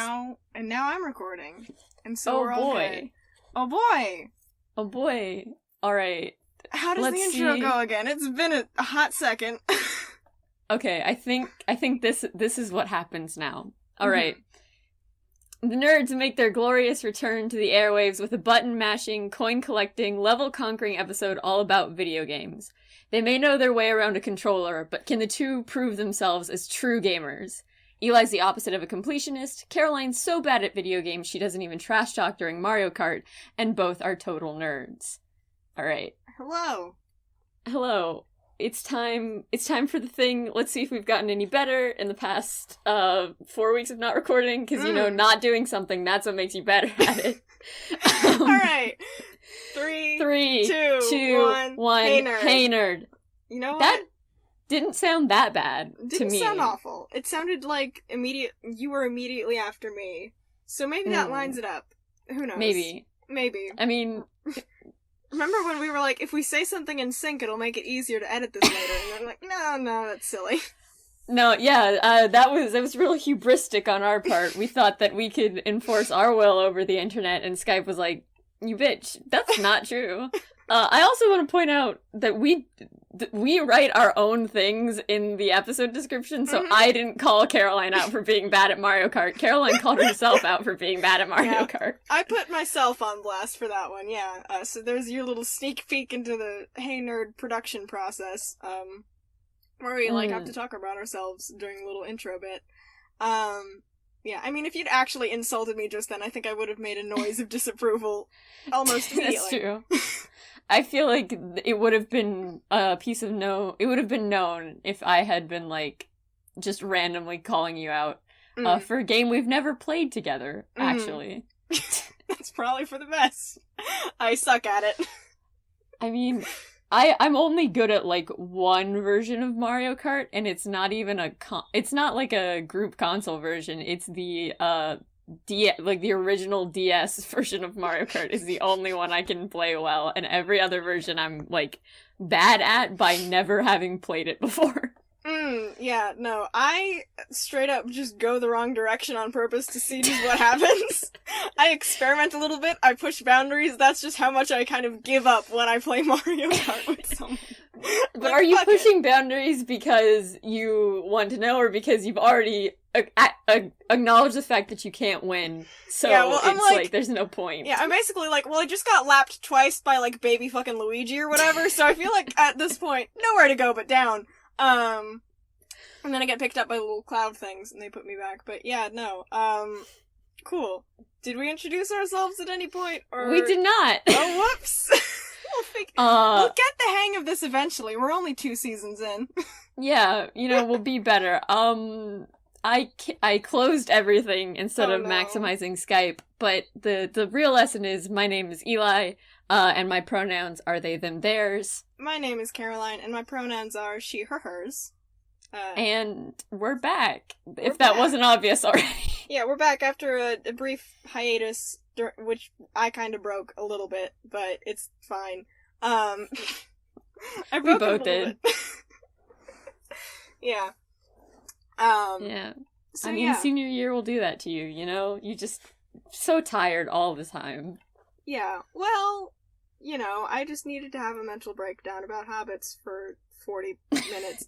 now I'm recording. And so Oh we're all boy. good. Oh boy. Oh boy. Alright. How does the intro go again? It's been a hot second. Okay, I think this is what happens now. Alright. The nerds make their glorious return to the airwaves with a button-mashing, coin-collecting, level-conquering episode all about video games. They may know their way around a controller, but can the two prove themselves as true gamers? Eli's the opposite of a completionist, Caroline's so bad at video games she doesn't even trash talk during Mario Kart, and both are total nerds. Alright. Hello. Hello. It's time for the thing. Let's see if we've gotten any better in the past 4 weeks of not recording, because, not doing something, that's what makes you better at it. Alright. Three, two, one. Hey, nerd. Hey, nerd. You know what? That didn't sound that bad to me. Didn't sound awful. It sounded like you were immediately after me. So maybe that lines it up. Who knows? Maybe. I mean... Remember when we were like, if we say something in sync, it'll make it easier to edit this later? And I'm like, no, that's silly. No, yeah, that was real hubristic on our part. We thought that we could enforce our will over the internet, and Skype was like, you bitch, that's not true. I also want to point out that we write our own things in the episode description, so I didn't call Caroline out for being bad at Mario Kart. Caroline called herself out for being bad at Mario Kart. I put myself on blast for that one, yeah. So there's your little sneak peek into the Hey Nerd production process, where we, have to talk about ourselves during a little intro bit. Yeah, I mean, if you'd actually insulted me just then, I think I would have made a noise of disapproval almost immediately. That's true. I feel like it would have been it would have been known if I had been, just randomly calling you out for a game we've never played together, actually. That's probably for the best. I suck at it. I mean, I'm only good at, one version of Mario Kart, and it's not even it's not like a group console version, it's the, the original DS version of Mario Kart is the only one I can play well, and every other version I'm, bad at by never having played it before. Yeah, no, I straight up just go the wrong direction on purpose to see just what happens. I experiment a little bit, I push boundaries, that's just how much I kind of give up when I play Mario Kart with someone. But are you pushing boundaries because you want to know, or because you've already acknowledged the fact that you can't win, so it's there's no point? Yeah, I'm basically I just got lapped twice by, baby fucking Luigi or whatever, so I feel like at this point, nowhere to go but down. And then I get picked up by little cloud things, and they put me back. But yeah, no. Cool. Did we introduce ourselves at any point? Or... We did not. Oh, whoops. We'll get the hang of this eventually. We're only 2 seasons in. Yeah, we'll be better. I closed everything instead of maximizing Skype, but the real lesson is my name is Eli, and my pronouns are they, them, theirs. My name is Caroline, and my pronouns are she, her, hers. And we're back, if that wasn't obvious already. Yeah, we're back after a brief hiatus, which I kind of broke a little bit, but it's fine. We both did. Yeah. Yeah. So, I mean, senior year will do that to you, You just so tired all the time. Yeah. Well, I just needed to have a mental breakdown about habits for 40 minutes.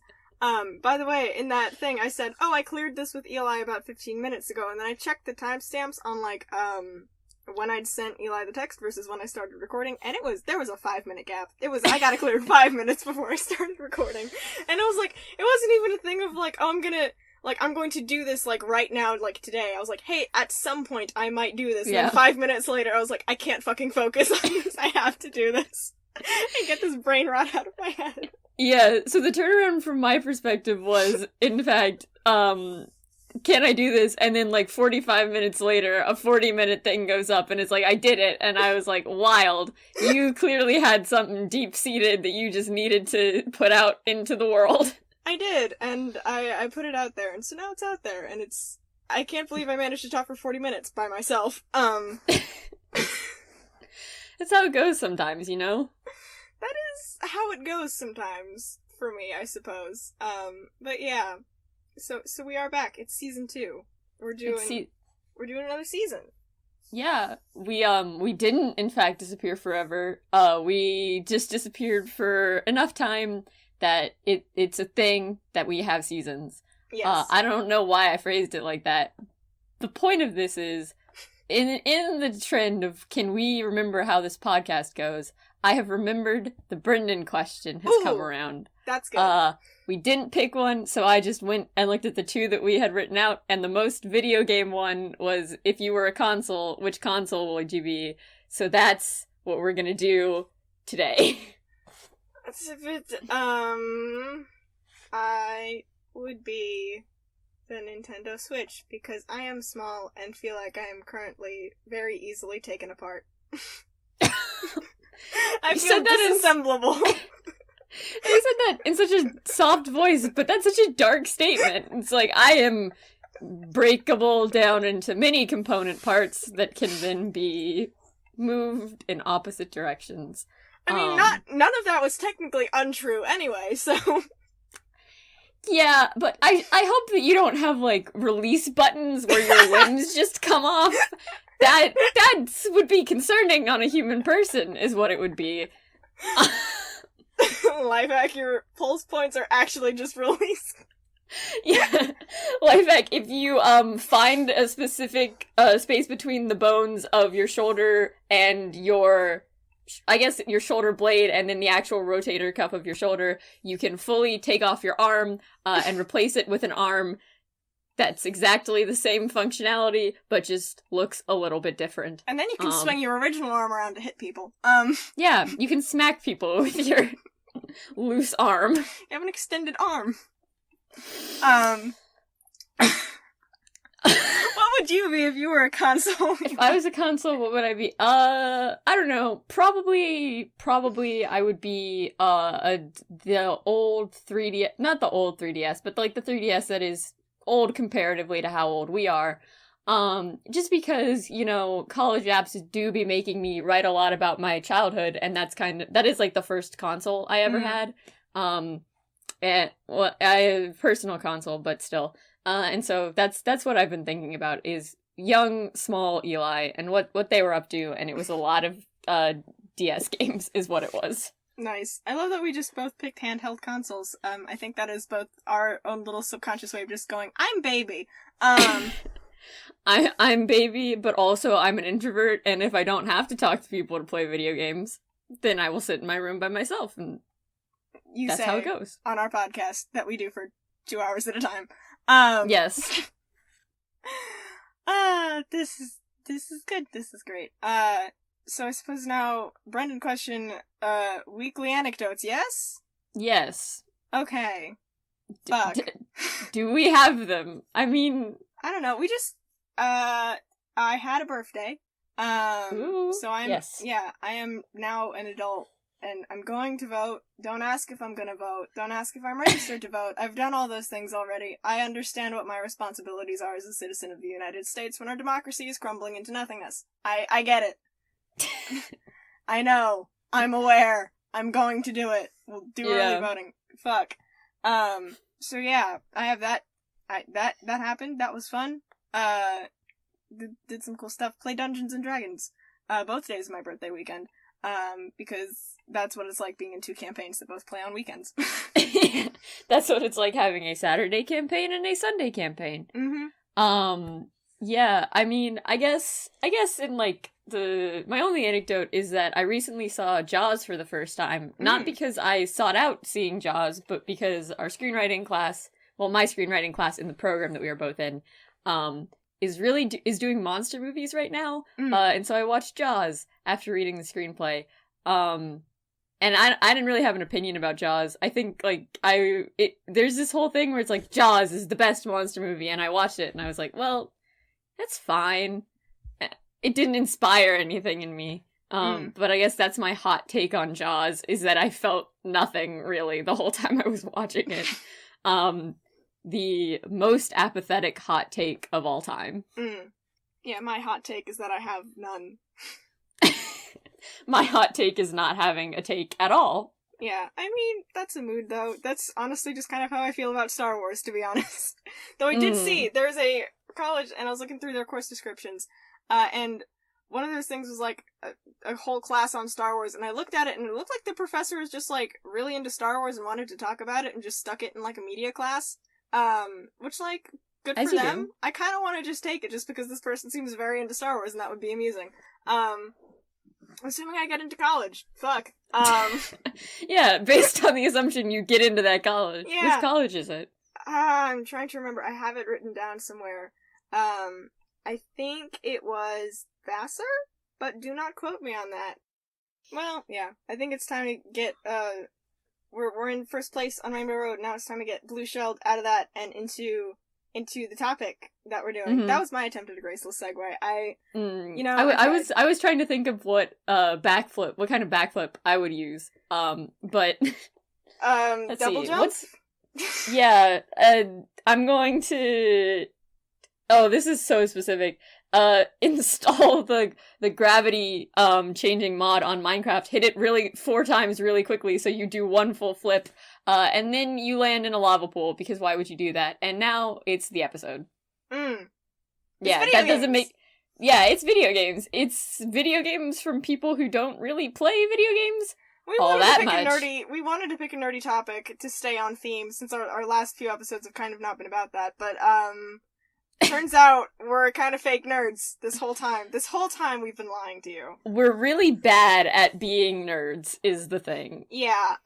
By the way, in that thing, I said, I cleared this with Eli about 15 minutes ago, and then I checked the timestamps on, when I'd sent Eli the text versus when I started recording, and there was a 5-minute gap. I got it cleared 5 minutes before I started recording. And it wasn't even a thing of, I'm going to do this, right now, today. I was like, hey, at some point I might do this. Yeah. And then 5 minutes later, I was like, I can't fucking focus on this. I have to do this. And get this brain rot out of my head. Yeah, so the turnaround from my perspective was, in fact, can I do this? And then 45 minutes later, a 40-minute thing goes up and it's I did it. And I was like, wild. You clearly had something deep-seated that you just needed to put out into the world. I did, and I put it out there, and so now it's out there, and I can't believe I managed to talk for 40 minutes by myself. That's how it goes sometimes, That is how it goes sometimes, for me, I suppose. But yeah. So we are back. It's season 2. We're we're doing another season. Yeah, we didn't in fact disappear forever. We just disappeared for enough time that it's a thing that we have seasons. Yes. I don't know why I phrased it like that. The point of this is, in the trend of can we remember how this podcast goes, I have remembered the Brendan question has come around. That's good. We didn't pick one, so I just went and looked at the two that we had written out, and the most video game one was, if you were a console, which console would you be? So that's what we're gonna do today. I would be the Nintendo Switch, because I am small and feel like I am currently very easily taken apart. I feel disassemblable. You said that in such a soft voice, but that's such a dark statement. It's like, I am breakable down into many component parts that can then be moved in opposite directions. I mean, none of that was technically untrue anyway, so... Yeah, but I hope that you don't have, like, release buttons where your limbs just come off. That would be concerning on a human person, is what it would be. Life hack, your pulse points are actually just released. Yeah. Life hack, if you find a specific space between the bones of your shoulder and your shoulder blade and then the actual rotator cuff of your shoulder, you can fully take off your arm and replace it with an arm that's exactly the same functionality, but just looks a little bit different. And then you can swing your original arm around to hit people. Yeah, you can smack people with your loose arm. You have an extended arm. What would you be if you were a console? If I was a console, what would I be? I don't know. Probably I would be the old 3DS, not the old 3DS, but like the 3DS that is old comparatively to how old we are. Just because, college apps do be making me write a lot about my childhood, and that is like the first console I ever had. And well, I have a personal console, but still. And so that's what I've been thinking about, is young, small Eli and what they were up to, and it was a lot of DS games is what it was. Nice. I love that we just both picked handheld consoles. I think that is both our own little subconscious way of just going, I'm baby. I'm baby, but also I'm an introvert, and if I don't have to talk to people to play video games, then I will sit in my room by myself, and that's how it goes. On our podcast that we do for 2 hours at a time. Yes. This is good. This is great. So I suppose now, Brendan question, weekly anecdotes, yes? Yes. Okay. Fuck. Do we have them? I mean... I don't know, we just, I had a birthday. Ooh, so yes. I am now an adult, and I'm going to vote. Don't ask if I'm gonna vote. Don't ask if I'm registered to vote. I've done all those things already. I understand what my responsibilities are as a citizen of the United States when our democracy is crumbling into nothingness. I get it. I know. I'm aware. I'm going to do it. We'll do early voting. Fuck. So yeah, I have that. That happened. That was fun. Did some cool stuff. Play Dungeons and Dragons. Both days of my birthday weekend. Because that's what it's like being in two campaigns that both play on weekends. That's what it's like having a Saturday campaign and a Sunday campaign. Mm-hmm. Yeah, I mean, I guess in like my only anecdote is that I recently saw Jaws for the first time. Not because I sought out seeing Jaws, but because our screenwriting class, well, my screenwriting class in the program that we are both in, is doing monster movies right now. And so I watched Jaws after reading the screenplay. And I didn't really have an opinion about Jaws. I think, like, there's this whole thing where it's like, Jaws is the best monster movie, and I watched it, and I was like, well, that's fine. It didn't inspire anything in me. But I guess that's my hot take on Jaws, is that I felt nothing, really, the whole time I was watching it. The most apathetic hot take of all time. Yeah, my hot take is that I have none. My hot take is not having a take at all. Yeah, I mean, that's a mood, though. That's honestly just kind of how I feel about Star Wars, to be honest. Though I did see, there's a college, and I was looking through their course descriptions, and one of those things was, like, a whole class on Star Wars, and I looked at it, and it looked like the professor was just, like, really into Star Wars and wanted to talk about it, and just stuck it in, like, a media class, which, like, good for them. Do. I kind of want to just take it, just because this person seems very into Star Wars, and that would be amusing. Assuming I get into college. Fuck. Yeah, based on the assumption you get into that college. Yeah. Which college is it? I'm trying to remember. I have it written down somewhere. I think it was Vassar, but do not quote me on that. Well, yeah. I think it's time to get, we're in first place on Rainbow Road. Now it's time to get Blue Shelled out of that and into the topic that we're doing. Mm-hmm. That was my attempt at a graceless segue. I was trying to think of what what kind of backflip I would use. But double jump. Yeah, I'm going to. Oh, this is so specific. Install the gravity changing mod on Minecraft. Hit it 4 times really quickly, so you do one full flip. And then you land in a lava pool, because why would you do that? And now it's the episode. Yeah, that doesn't make... Yeah, it's video games. It's video games from people who don't really play video games We wanted to pick a nerdy topic to stay on theme, since our last few episodes have kind of not been about that, but, turns out we're kind of fake nerds this whole time. This whole time we've been lying to you. We're really bad at being nerds, is the thing. Yeah,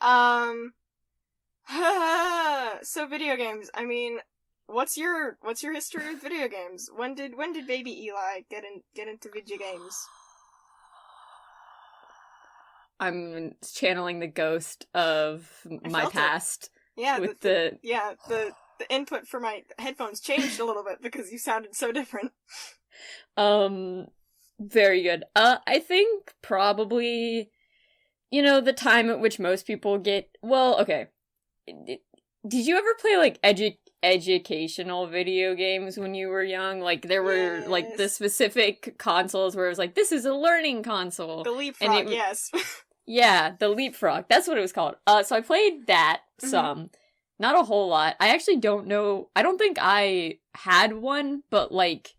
so video games. I mean, what's your history with video games? When did baby Eli get into video games? I'm channeling the ghost of my past. Yeah, the input for my headphones changed a little bit because you sounded so different. Very good. I think probably, the time at which most people get, well, okay. Did you ever play, like, educational video games when you were young? Like, there were, yes, like, the specific consoles where it was like, this is a learning console. The Leapfrog, yes. Yeah, the Leapfrog. That's what it was called. So I played that some. Mm-hmm. Not a whole lot. I actually don't know. I don't think I had one, but, like,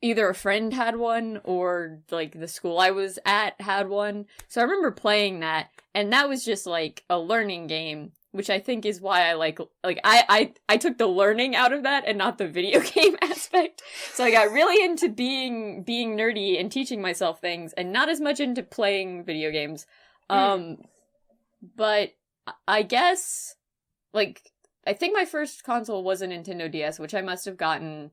either a friend had one or, like, the school I was at had one. So I remember playing that, and that was just, like, a learning game, which I think is why I I took the learning out of that and not the video game aspect. So I got really into being nerdy and teaching myself things, and not as much into playing video games. But I guess, like, I think my first console was a Nintendo DS, which I must have gotten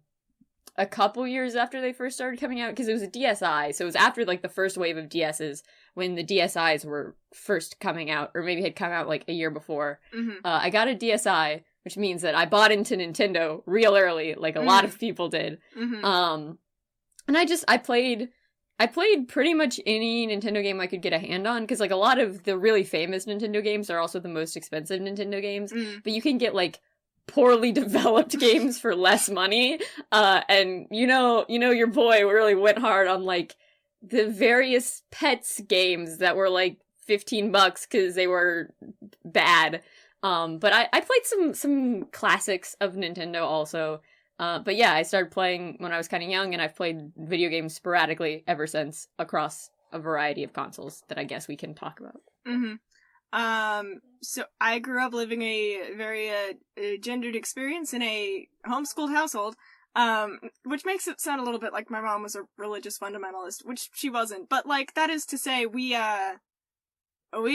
a couple years after they first started coming out, because it was a DSi, so it was after, like, the first wave of DSs, when the DSis were first coming out, or maybe had come out, like, a year before. Mm-hmm. I got a DSi, which means that I bought into Nintendo real early, like a lot of people did. Mm-hmm. And I played pretty much any Nintendo game I could get a hand on, because, like, a lot of the really famous Nintendo games are also the most expensive Nintendo games, but you can get, like, poorly developed games for less money, and your boy really went hard on, like, the various Pets games that were, like, $15 because they were bad, but I played some classics of Nintendo also, but yeah, I started playing when I was kind of young, and I've played video games sporadically ever since, across a variety of consoles that I guess we can talk about. So I grew up living a very gendered experience in a homeschooled household, which makes it sound a little bit like my mom was a religious fundamentalist, which she wasn't. But, like, that is to say, we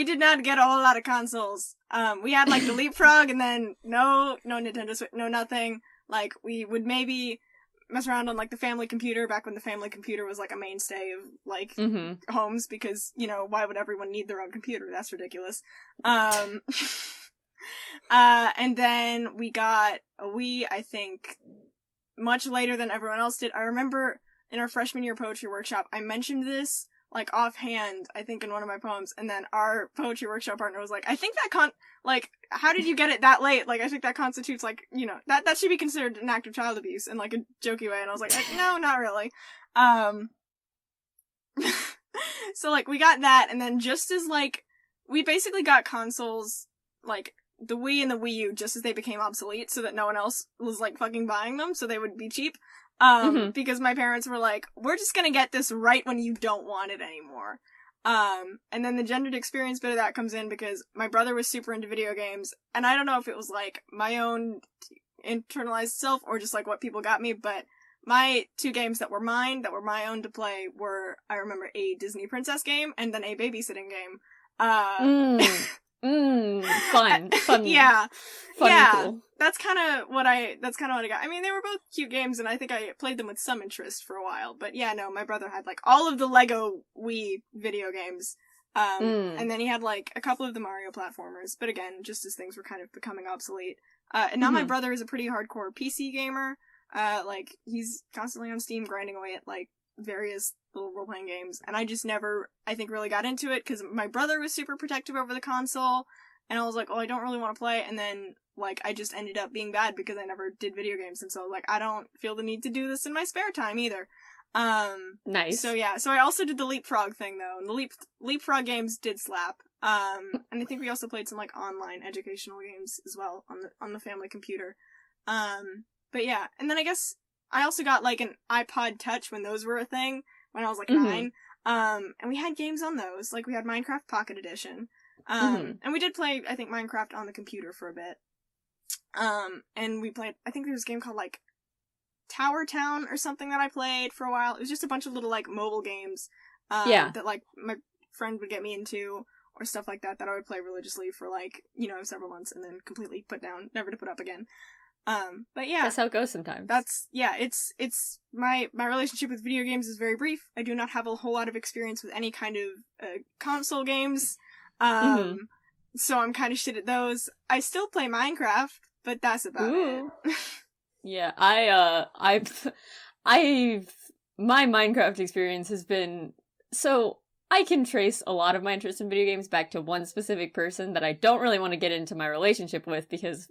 did not get a whole lot of consoles. We had, like, the Leapfrog, and then no Nintendo Switch, no nothing. Like, we would maybe mess around on, like, the family computer, back when the family computer was, like, a mainstay of, like, homes, because, why would everyone need their own computer? That's ridiculous. And then we got a Wii, I think, much later than everyone else did. I remember in our freshman year poetry workshop, I mentioned this, like, offhand, I think, in one of my poems, and then our poetry workshop partner was like, I think that how did you get it that late? Like, I think that constitutes, like, that should be considered an act of child abuse in, like, a jokey way, and I was like, no, not really. So, like, we got that, and then just as, like, we basically got consoles, like, the Wii and the Wii U just as they became obsolete so that no one else was, like, fucking buying them so they would be cheap. Because my parents were like, we're just gonna get this right when you don't want it anymore. And then the gendered experience bit of that comes in because my brother was super into video games, and I don't know if it was, like, my own internalized self or just, like, what people got me, but my 2 games that were my own to play were, I remember, a Disney princess game and then a babysitting game. Fun. Yeah. Fun yeah. and cool. That's kind of what I got. I mean, they were both cute games, and I think I played them with some interest for a while. But yeah, no, my brother had, like, all of the Lego Wii video games. And then he had, like, a couple of the Mario platformers. But again, just as things were kind of becoming obsolete. And now my brother is a pretty hardcore PC gamer. Like, he's constantly on Steam grinding away at, like, various little role-playing games, and I just never, I think, really got into it, because my brother was super protective over the console, and I was like, oh, I don't really want to play, and then, like, I just ended up being bad because I never did video games, and so, like, I don't feel the need to do this in my spare time, either. Nice. So, yeah, so I also did the Leapfrog thing, though, and the Leapfrog games did slap, and I think we also played some, like, online educational games as well on the family computer. But yeah, and then I guess I also got, like, an iPod Touch when those were a thing, when I was, like, 9. And we had games on those. Like, we had Minecraft Pocket Edition. And we did play, I think, Minecraft on the computer for a bit. And we played, I think there was a game called, like, Tower Town or something that I played for a while. It was just a bunch of little, like, mobile games. That, like, my friend would get me into, or stuff like that I would play religiously for, like, you know, several months and then completely put down, never to put up again. But yeah. That's how it goes sometimes. It's my relationship with video games is very brief. I do not have a whole lot of experience with any kind of, console games. So I'm kind of shit at those. I still play Minecraft, but that's about it. Yeah, my Minecraft experience has been, so I can trace a lot of my interest in video games back to one specific person that I don't really want to get into my relationship with because,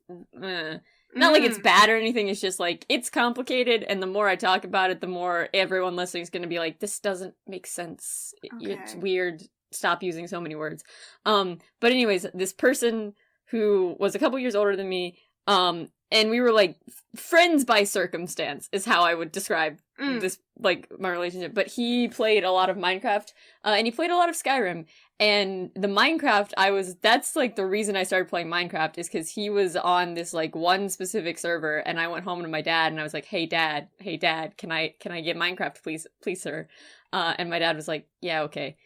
not like it's bad or anything, it's just like, it's complicated, and the more I talk about it, the more everyone listening is going to be like, this doesn't make sense. It's weird. Stop using so many words. But anyways, this person who was a couple years older than me, and we were, like, friends by circumstance, is how I would describe this, like, my relationship. But he played a lot of Minecraft, and he played a lot of Skyrim. And the Minecraft, that's, like, the reason I started playing Minecraft, is because he was on this, like, one specific server, and I went home to my dad, and I was like, hey, dad, can I get Minecraft, please, sir? And my dad was like, yeah, okay.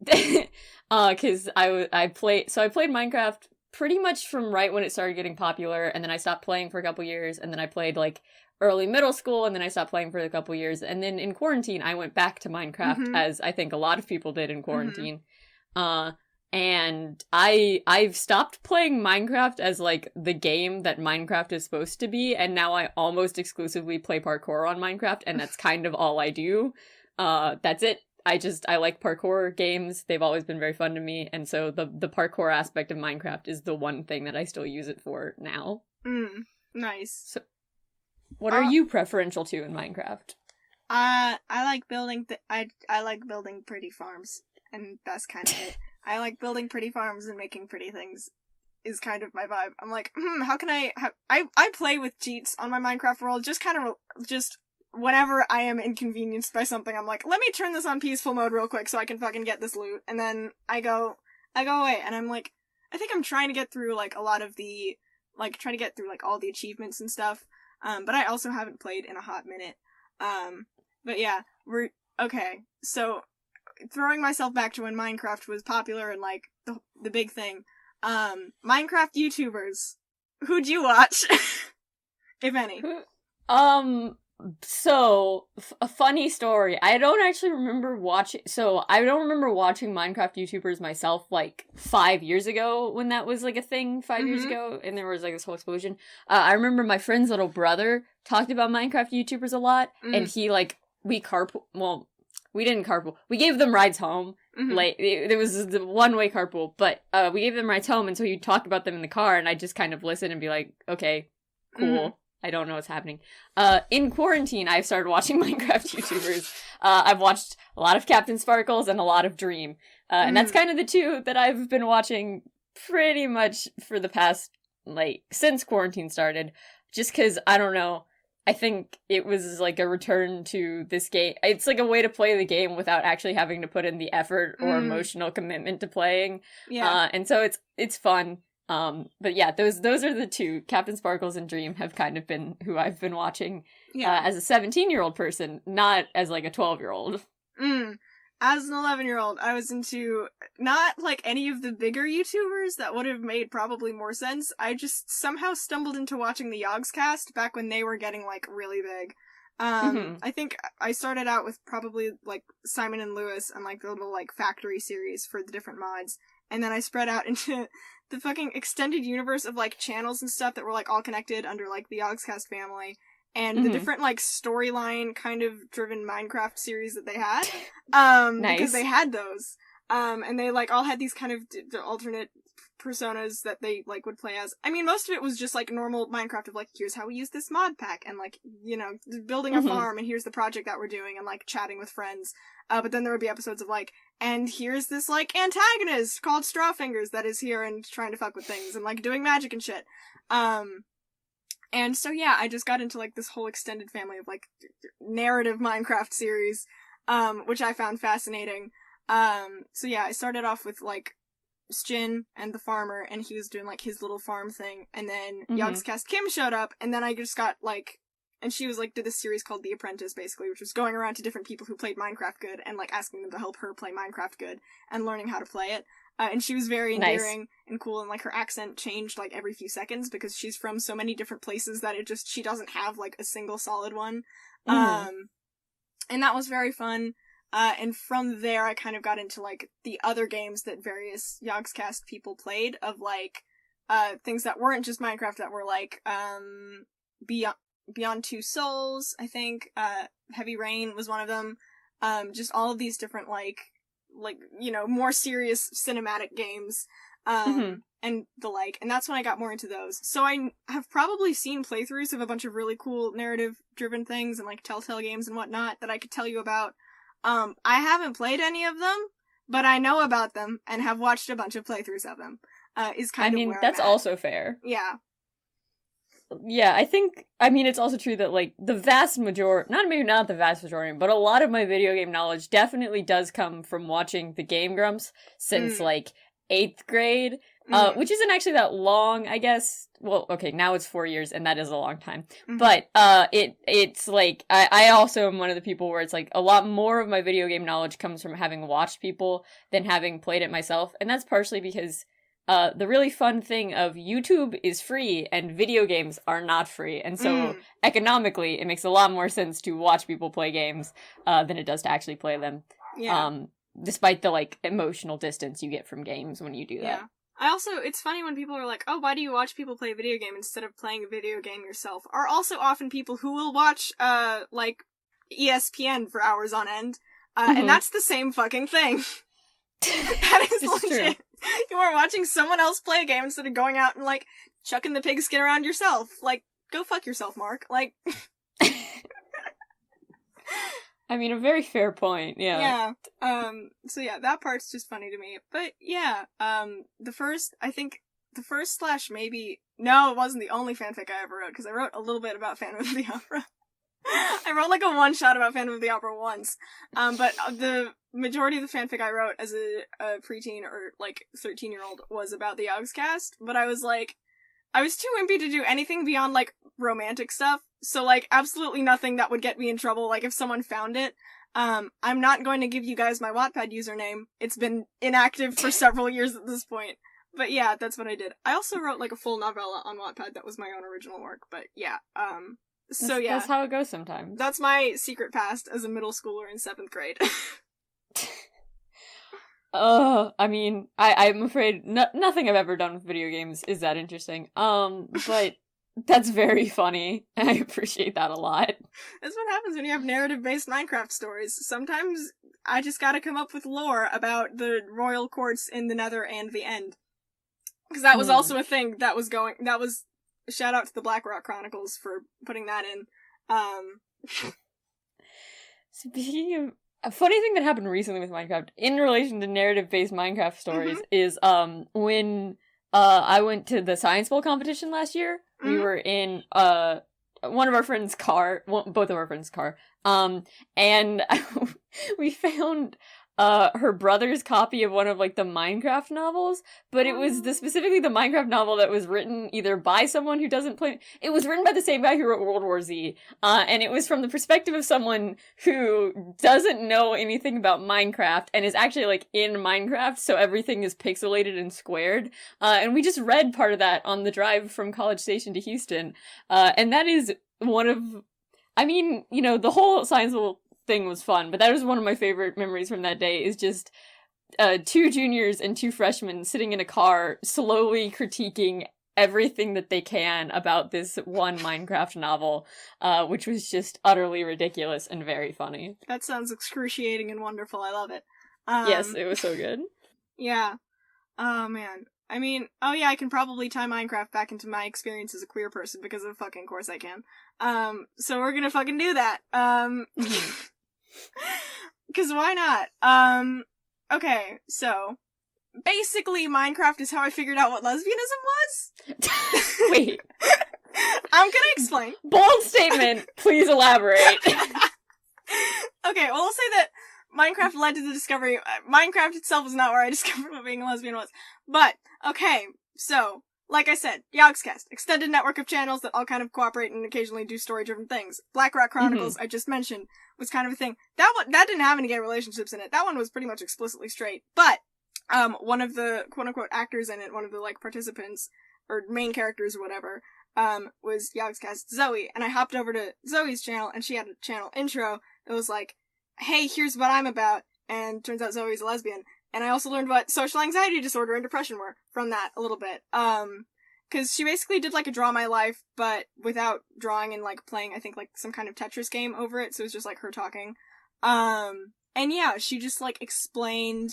Because I played Minecraft pretty much from right when it started getting popular, and then I stopped playing for a couple years, and then I played, like, early middle school, and then I stopped playing for a couple years, and then in quarantine, I went back to Minecraft, as I think a lot of people did in quarantine. And I've stopped playing Minecraft as, like, the game that Minecraft is supposed to be, and now I almost exclusively play parkour on Minecraft, and that's kind of all I do. That's it. I like parkour games. They've always been very fun to me, and so the parkour aspect of Minecraft is the one thing that I still use it for now. Nice. So, what are you preferential to in Minecraft? I like building, I like building pretty farms, and that's kind of it. I like building pretty farms and making pretty things is kind of my vibe. I'm like, how can I play with cheats on my Minecraft world, just kind of, just whenever I am inconvenienced by something, I'm like, let me turn this on peaceful mode real quick so I can fucking get this loot, and then I go away, and I'm like, I think I'm trying to get through, like, a lot of the, like, trying to get through, like, all the achievements and stuff, but I also haven't played in a hot minute, but yeah, okay, so, throwing myself back to when Minecraft was popular and, like, the big thing, Minecraft YouTubers, who'd you watch? If any? So, a funny story. I don't remember watching Minecraft YouTubers myself, like, 5 years ago, when that was, like, a thing 5 years ago, and there was, like, this whole explosion. I remember my friend's little brother talked about Minecraft YouTubers a lot, and he, like, we didn't carpool. We gave them rides home. Like, there was the one-way carpool, but, we gave them rides home, and so he'd talk about them in the car, and I'd just kind of listen and be like, okay, cool. I don't know what's happening. In quarantine, I've started watching Minecraft YouTubers. I've watched a lot of Captain Sparkles and a lot of Dream. And that's kind of the two that I've been watching pretty much for the past, like, since quarantine started, just because, I don't know, I think it was, like, a return to this game. It's, like, a way to play the game without actually having to put in the effort or emotional commitment to playing. Yeah. And so it's fun. But yeah, those are the two. Captain Sparkles and Dream have kind of been who I've been watching as a 17-year-old person, not as, like, a 12-year-old. As an 11-year-old, I was into not, like, any of the bigger YouTubers that would have made probably more sense. I just somehow stumbled into watching the Yogscast back when they were getting, like, really big. I think I started out with probably, like, Simon and Lewis and, like, the little, like, factory series for the different mods. And then I spread out into the fucking extended universe of, like, channels and stuff that were, like, all connected under, like, the Yogscast family. And the different, like, storyline kind of driven Minecraft series that they had. Nice. Because they had those. And they, like, all had these kind of alternate personas that they, like, would play as. I mean, most of it was just, like, normal Minecraft of, like, here's how we use this mod pack, and, like, you know, building a farm, and here's the project that we're doing, and, like, chatting with friends. But then there would be episodes of, like, and here's this, like, antagonist called Strawfingers that is here and trying to fuck with things, and, like, doing magic and shit. And so, yeah, I just got into, like, this whole extended family of, like, narrative Minecraft series, which I found fascinating. So yeah, I started off with, like, Sjin and the farmer, and he was doing, like, his little farm thing, and then Yogscast Kim showed up, and then I just got, like, and she was, like, did this series called The Apprentice, basically, which was going around to different people who played Minecraft good, and, like, asking them to help her play Minecraft good, and learning how to play it. And she was very endearing and cool, and, like, her accent changed, like, every few seconds, because she's from so many different places that she doesn't have, like, a single solid one. And that was very fun. And from there, I kind of got into, like, the other games that various Yogscast people played, of, like, things that weren't just Minecraft, that were, like, Beyond Two Souls, I think, Heavy Rain was one of them, just all of these different, like, you know, more serious cinematic games, and the like, and that's when I got more into those. So I have probably seen playthroughs of a bunch of really cool narrative-driven things, and, like, Telltale games and whatnot, that I could tell you about. I haven't played any of them, but I know about them, and have watched a bunch of playthroughs of them, is kind of where that's I'm at. also fair. Yeah. Yeah, I mean, it's also true that, like, the vast majority, not the vast majority, but a lot of my video game knowledge definitely does come from watching the Game Grumps since, like, 8th grade, which isn't actually that long, I guess. Well, okay, now it's 4 years, and that is a long time. But, it's, like, I also am one of the people where it's, like, a lot more of my video game knowledge comes from having watched people than having played it myself, and that's partially because the really fun thing of YouTube is free and video games are not free. And so economically, it makes a lot more sense to watch people play games than it does to actually play them. Yeah. Despite the, like, emotional distance you get from games when you do that. Yeah. It's funny when people are like, oh, why do you watch people play a video game instead of playing a video game yourself? Are also often people who will watch, like, ESPN for hours on end. And that's the same fucking thing. That is it's legit. True. You are watching someone else play a game instead of going out and, like, chucking the pigskin around yourself. Like, go fuck yourself, Mark. Like... I mean, a very fair point, yeah. Yeah. So yeah, that part's just funny to me. But yeah, the first / maybe... No, it wasn't the only fanfic I ever wrote, because I wrote a little bit about Phantom of the Opera. I wrote, like, a one-shot about Phantom of the Opera once. But the majority of the fanfic I wrote as a preteen or, like, 13-year-old was about the Yogscast, but I was too wimpy to do anything beyond, like, romantic stuff, so, like, absolutely nothing that would get me in trouble, like, if someone found it. I'm not going to give you guys my Wattpad username. It's been inactive for several years at this point. But yeah, that's what I did. I also wrote, like, a full novella on Wattpad that was my own original work, but yeah, so yeah. That's how it goes sometimes. That's my secret past as a middle schooler in 7th grade. I mean, I'm afraid nothing I've ever done with video games is that interesting. But that's very funny, and I appreciate that a lot. That's what happens when you have narrative-based Minecraft stories. Sometimes I just gotta come up with lore about the royal courts in the Nether and the End. Because that was also a thing that was shout out to the Blackrock Chronicles for putting that in. Speaking of, a funny thing that happened recently with Minecraft, in relation to narrative-based Minecraft stories, is, when I went to the Science Bowl competition last year. We were in one of our friends' car, both of our friends' car, and we found her brother's copy of one of like the Minecraft novels, but it was specifically the Minecraft novel that was written either by someone who doesn't play. It was written by the same guy who wrote World War Z, and it was from the perspective of someone who doesn't know anything about Minecraft and is actually like in Minecraft, so everything is pixelated and squared. And we just read part of that on the drive from College Station to Houston, and that is one of, I mean, you know, the whole Science Bowl thing was fun, but that was one of my favorite memories from that day, is just 2 juniors and 2 freshmen sitting in a car slowly critiquing everything that they can about this one Minecraft novel, which was just utterly ridiculous and very funny. That sounds excruciating and wonderful. I love it. Yes, it was so good. Yeah. Oh, man. I mean, oh yeah, I can probably tie Minecraft back into my experience as a queer person, because of fucking course I can. So we're gonna fucking do that. Cause why not? Okay, so, basically Minecraft is how I figured out what lesbianism was? Wait. I'm gonna explain. Bold statement, please elaborate. Okay, well, I'll say that Minecraft led to the discovery. Minecraft itself is not where I discovered what being a lesbian was. But, okay, so, like I said, Yogscast, extended network of channels that all kind of cooperate and occasionally do story-driven things. Black Rock Chronicles, I just mentioned, was kind of a thing. That didn't have any gay relationships in it. That one was pretty much explicitly straight. But, one of the quote-unquote actors in it, one of the, like, participants, or main characters or whatever, was Yogscast Zoe, and I hopped over to Zoe's channel, and she had a channel intro that was like, hey, here's what I'm about, and turns out Zoe's a lesbian. And I also learned what social anxiety disorder and depression were from that a little bit. Cause she basically did like a draw my life, but without drawing and like playing, I think like some kind of Tetris game over it, so it was just like her talking. And yeah, she just like explained,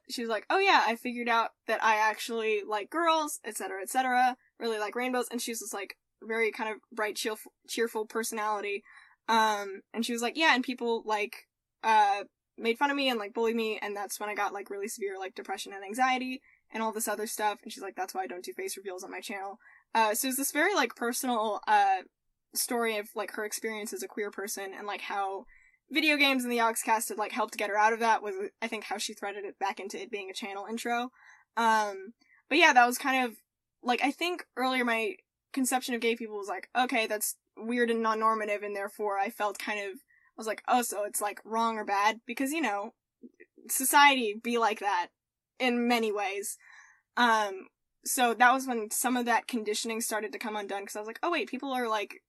she was like, oh yeah, I figured out that I actually like girls, etc., really like rainbows, and she's just like very kind of bright, cheerful personality. And she was like, yeah, and people like, made fun of me and like bullied me, and that's when I got like really severe like depression and anxiety and all this other stuff, and she's like, that's why I don't do face reveals on my channel. So it's this very like personal story of like her experience as a queer person, and like how video games and the Yogscast had like helped get her out of that, was I think how she threaded it back into it being a channel intro. But yeah, that was kind of like, I think earlier my conception of gay people was like, okay, that's weird and non-normative, and therefore I felt kind of, I was like, oh, so it's, like, wrong or bad? Because, you know, society be like that in many ways. So that was when some of that conditioning started to come undone, because I was like, oh, wait, people are, like,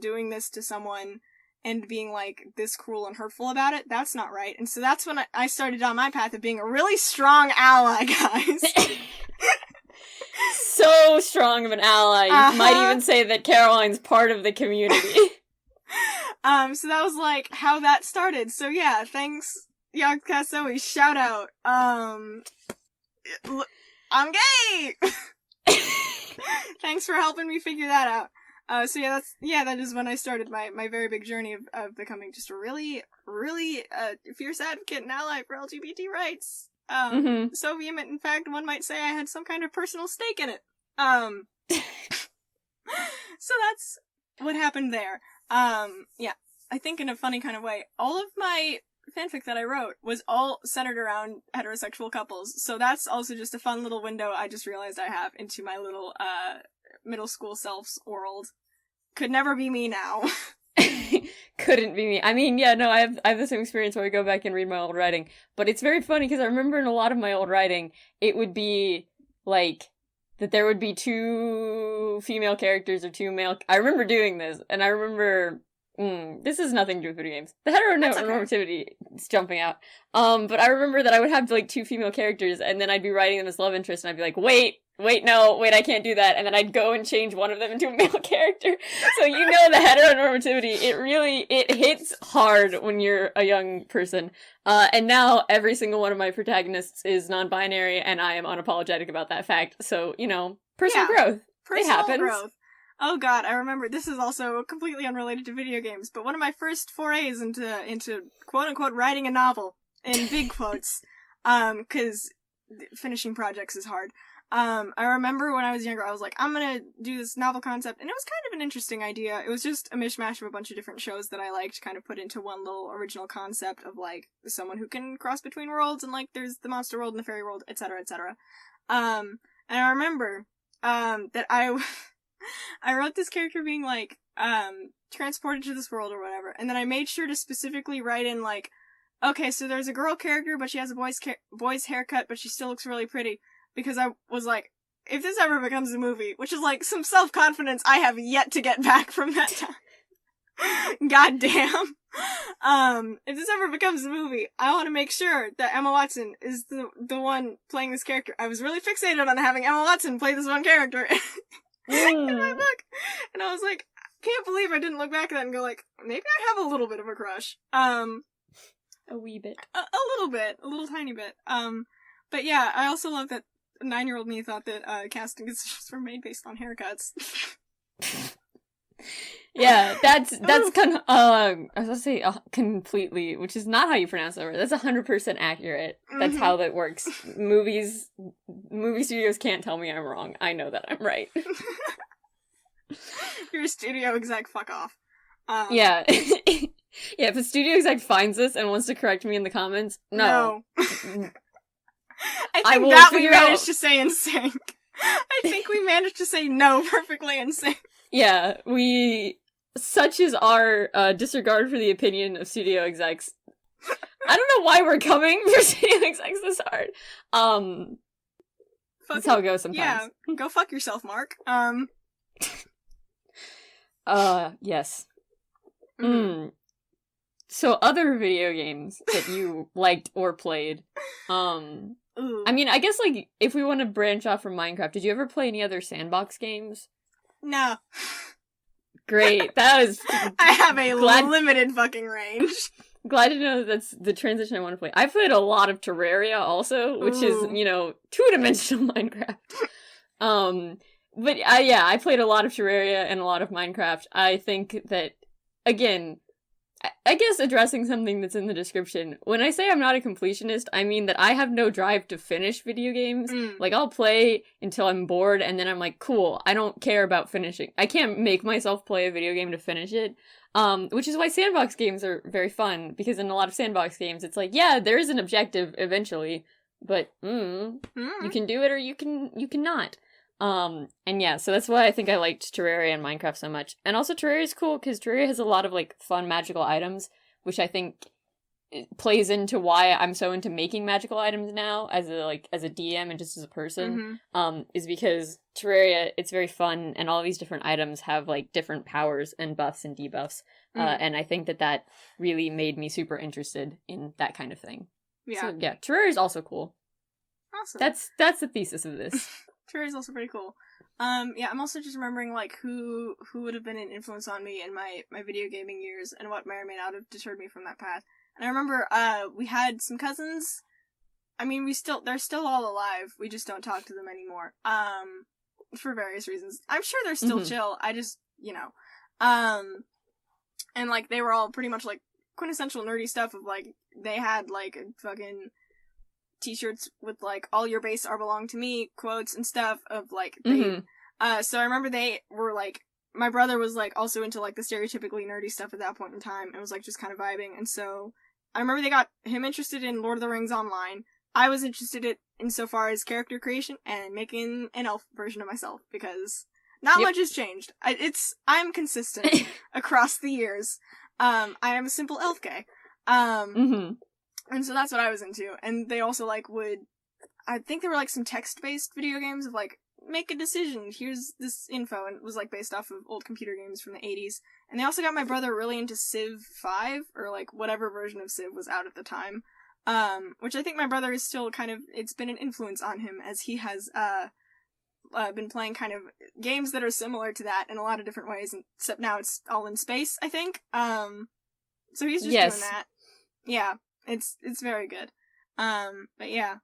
doing this to someone and being, like, this cruel and hurtful about it? That's not right. And so that's when I started on my path of being a really strong ally, guys. So strong of an ally. You might even say that Caroline's part of the community. So that was, like, how that started. So, yeah, thanks, Yogscast Zoe. Shout out. I'm gay! Thanks for helping me figure that out. So yeah, that is when I started my very big journey of becoming just a really, really, fierce advocate and ally for LGBT rights. So vehement, in fact, one might say I had some kind of personal stake in it. So that's what happened there. Yeah, I think in a funny kind of way, all of my fanfic that I wrote was all centered around heterosexual couples, so that's also just a fun little window I just realized I have into my little, middle school self's world. Could never be me now. Couldn't be me. I mean, yeah, no, I have the same experience where I go back and read my old writing, but it's very funny because I remember in a lot of my old writing, it would be, like, that there would be 2 female characters or 2 male... I remember doing this, and I remember... this has nothing to do with video games. The heteronormativity is jumping out. But I remember that I would have, like, 2 female characters, and then I'd be writing them as love interests, and I'd be like, wait, I can't do that, and then I'd go and change one of them into a male character. So you know the heteronormativity, it hits hard when you're a young person. And now every single one of my protagonists is non-binary, and I am unapologetic about that fact. So, you know, personal growth. It happens. Growth. Oh god, I remember, this is also completely unrelated to video games, but one of my first forays into quote-unquote writing a novel, in big quotes, 'cause finishing projects is hard, I remember when I was younger, I was like, I'm gonna do this novel concept, and it was kind of an interesting idea. It was just a mishmash of a bunch of different shows that I liked, kind of put into one little original concept of, like, someone who can cross between worlds, and, like, there's the monster world and the fairy world, etc., etc. And I remember, that I wrote this character being, like, transported to this world or whatever, and then I made sure to specifically write in, like, okay, so there's a girl character, but she has a boy's haircut, but she still looks really pretty. Because I was like, if this ever becomes a movie, which is like some self-confidence I have yet to get back from that time. God damn. If this ever becomes a movie, I want to make sure that Emma Watson is the one playing this character. I was really fixated on having Emma Watson play this one character in my book. And I was like, can't believe I didn't look back at that and go like, maybe I have a little bit of a crush. A wee bit. A little bit. A little tiny bit. But yeah, I also love that 9-year-old me thought that casting decisions were made based on haircuts. Yeah, that's kind of I was gonna say completely, which is not how you pronounce it. That's 100% accurate. That's how that works. Movie studios can't tell me I'm wrong. I know that I'm right. You're a studio exec. Fuck off. Yeah. Yeah, if a studio exec finds this and wants to correct me in the comments, no. I think that we managed to say in sync. I think we managed to say no perfectly in sync. Yeah, such is our disregard for the opinion of studio execs. I don't know why we're coming for studio execs this hard. That's how it goes sometimes. Yeah, go fuck yourself, Mark. Yes. So other video games that you liked or played, I mean, I guess, like, if we want to branch off from Minecraft, did you ever play any other sandbox games? No. Great, that was... I have a limited fucking range. Glad to know that's the transition I want to play. I played a lot of Terraria also, which is, you know, two-dimensional Minecraft. But I played a lot of Terraria and a lot of Minecraft. I think that, again... I guess addressing something that's in the description, when I say I'm not a completionist, I mean that I have no drive to finish video games. Like, I'll play until I'm bored, and then I'm like, cool, I don't care about finishing. I can't make myself play a video game to finish it. Which is why sandbox games are very fun, because in a lot of sandbox games, it's like, yeah, there is an objective eventually, but, you can do it or you cannot. And yeah, so that's why I think I liked Terraria and Minecraft so much. And also Terraria is cool, because Terraria has a lot of, like, fun magical items, which I think plays into why I'm so into making magical items now, as a DM and just as a person, is because Terraria, it's very fun, and all these different items have, like, different powers and buffs and debuffs, and I think that really made me super interested in that kind of thing. Yeah. So, yeah, Terraria is also cool. Awesome. That's the thesis of this. Terraria is also pretty cool. Yeah, I'm also just remembering, like, who would have been an influence on me in my video gaming years, and what may or may not have deterred me from that path. And I remember, we had some cousins. I mean, they're still all alive. We just don't talk to them anymore. For various reasons. I'm sure they're still chill. I just, you know. And, like, they were all pretty much, like, quintessential nerdy stuff of, like, they had, like, fucking t-shirts with, like, all your base are belong to me quotes and stuff of, like, they, so I remember they were, like, my brother was, like, also into, like, the stereotypically nerdy stuff at that point in time, and was, like, just kind of vibing, and so I remember they got him interested in Lord of the Rings Online. I was interested in insofar as character creation and making an elf version of myself, because not much has changed. I'm consistent across the years. I am a simple elf gay. And so that's what I was into. And they also, like, I think there were, like, some text-based video games of, like, make a decision, here's this info, and it was, like, based off of old computer games from the 80s. And they also got my brother really into Civ 5, or, like, whatever version of Civ was out at the time. Which I think my brother is still kind of, it's been an influence on him, as he has, been playing kind of games that are similar to that in a lot of different ways, except now it's all in space, I think. So he's just doing that. Yeah. It's very good. But yeah.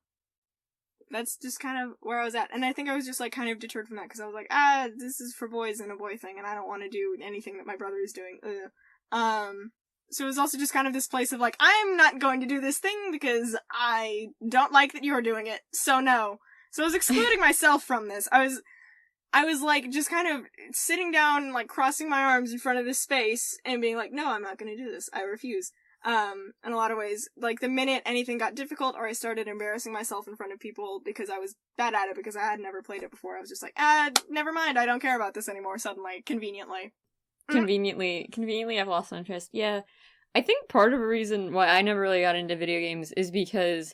That's just kind of where I was at. And I think I was just, like, kind of deterred from that, because I was like, this is for boys and a boy thing, and I don't want to do anything that my brother is doing. So it was also just kind of this place of, like, I'm not going to do this thing, because I don't like that you're doing it, so no. So I was excluding myself from this. I was like, just kind of sitting down and like crossing my arms in front of this space and being like, no, I'm not gonna do this. I refuse. In a lot of ways, like the minute anything got difficult or I started embarrassing myself in front of people because I was bad at it because I had never played it before, I was just like, never mind, I don't care about this anymore suddenly, conveniently. Conveniently, I've lost interest. Yeah. I think part of the reason why I never really got into video games is because,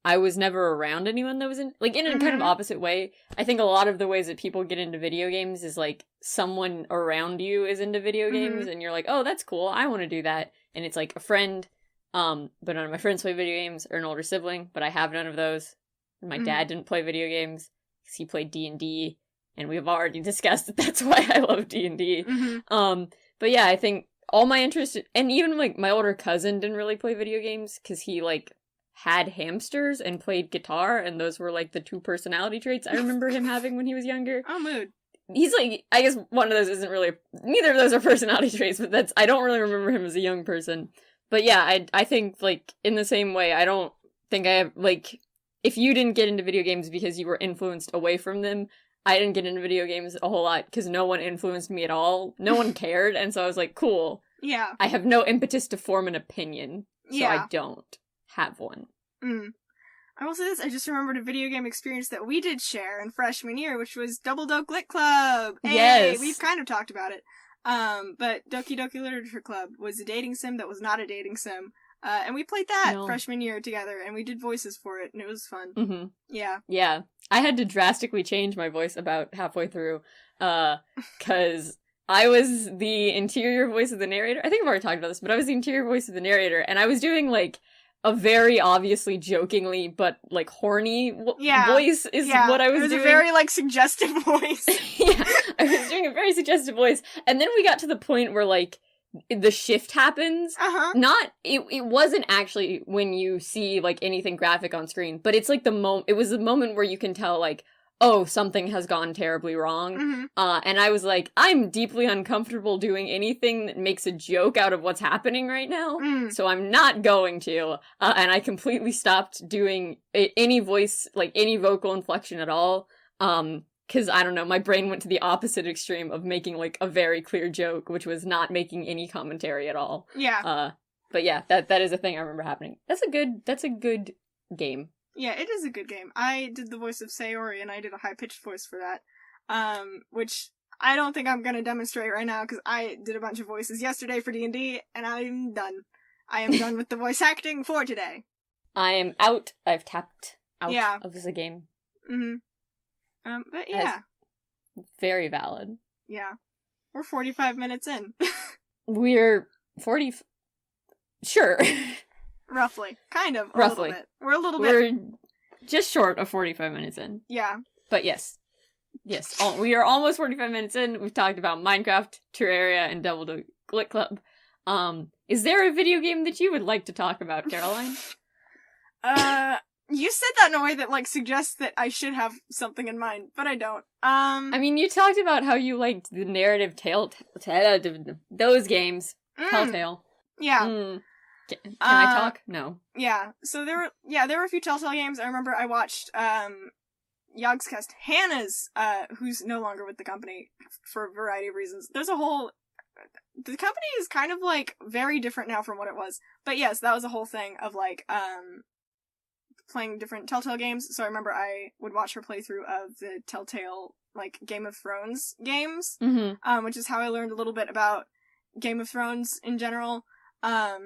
I was never around anyone that was in a kind of opposite way. I think a lot of the ways that people get into video games is like someone around you is into video games and you're like, oh, that's cool, I want to do that. And it's like a friend, but none of my friends play video games, or an older sibling, but I have none of those. My dad didn't play video games because he played D&D, and we've already discussed that that's why I love D&D. But yeah, I think all my interest, and even like my older cousin didn't really play video games because he like had hamsters and played guitar, and those were like the two personality traits I remember him having when he was younger. Oh, mood. He's like, I guess one of those isn't really, neither of those are personality traits, but I don't really remember him as a young person. But yeah, I think, like, in the same way, I don't think I have, like, if you didn't get into video games because you were influenced away from them, I didn't get into video games a whole lot because no one influenced me at all. No one cared, and so I was like, cool. Yeah. I have no impetus to form an opinion, so I don't have one. I will say this, I just remembered a video game experience that we did share in freshman year, which was Double Doke Lit Club! Hey, yes! We've kind of talked about it. But Doki Doki Literature Club was a dating sim that was not a dating sim. And we played that freshman year together, and we did voices for it, and it was fun. Yeah. Yeah. I had to drastically change my voice about halfway through, cause I was the interior voice of the narrator. I think I've already talked about this, but I was the interior voice of the narrator, and I was doing, like, a very obviously jokingly, but, like, horny voice is what I was doing. It was a very, like, suggestive voice. Yeah, I was doing a very suggestive voice. And then we got to the point where, like, the shift happens. It wasn't actually when you see, like, anything graphic on screen, but it's, like, it was the moment where you can tell, like, oh, something has gone terribly wrong. And I was like, I'm deeply uncomfortable doing anything that makes a joke out of what's happening right now, so I'm not going to. And I completely stopped doing any voice, like, any vocal inflection at all. Because, I don't know, my brain went to the opposite extreme of making, like, a very clear joke, which was not making any commentary at all. Yeah. But yeah, that is a thing I remember happening. That's a good game. Yeah, it is a good game. I did the voice of Sayori, and I did a high-pitched voice for that. Which I don't think I'm gonna demonstrate right now, because I did a bunch of voices yesterday for D&D, and I'm done. I am done with the voice acting for today. I am out. I've tapped out of the game. But yeah. That's very valid. Yeah. We're 45 minutes in. We're 40... Sure. Roughly. Kind of. Roughly. A little bit. We're just short of 45 minutes in. Yeah. But yes. Yes. We are almost 45 minutes in. We've talked about Minecraft, Terraria, and Double Doke Lit Club. Is there a video game that you would like to talk about, Caroline? You said that in a way that, like, suggests that I should have something in mind, but I don't. I mean, you talked about how you liked the narrative those games. Telltale. Yeah. Can I talk? No. Yeah. So there were a few Telltale games. I remember I watched, Yogscast Hannah's, who's no longer with the company for a variety of reasons. The company is kind of, like, very different now from what it was. But yes, that was a whole thing of, like, playing different Telltale games. So I remember I would watch her playthrough of the Telltale, like, Game of Thrones games. Which is how I learned a little bit about Game of Thrones in general. I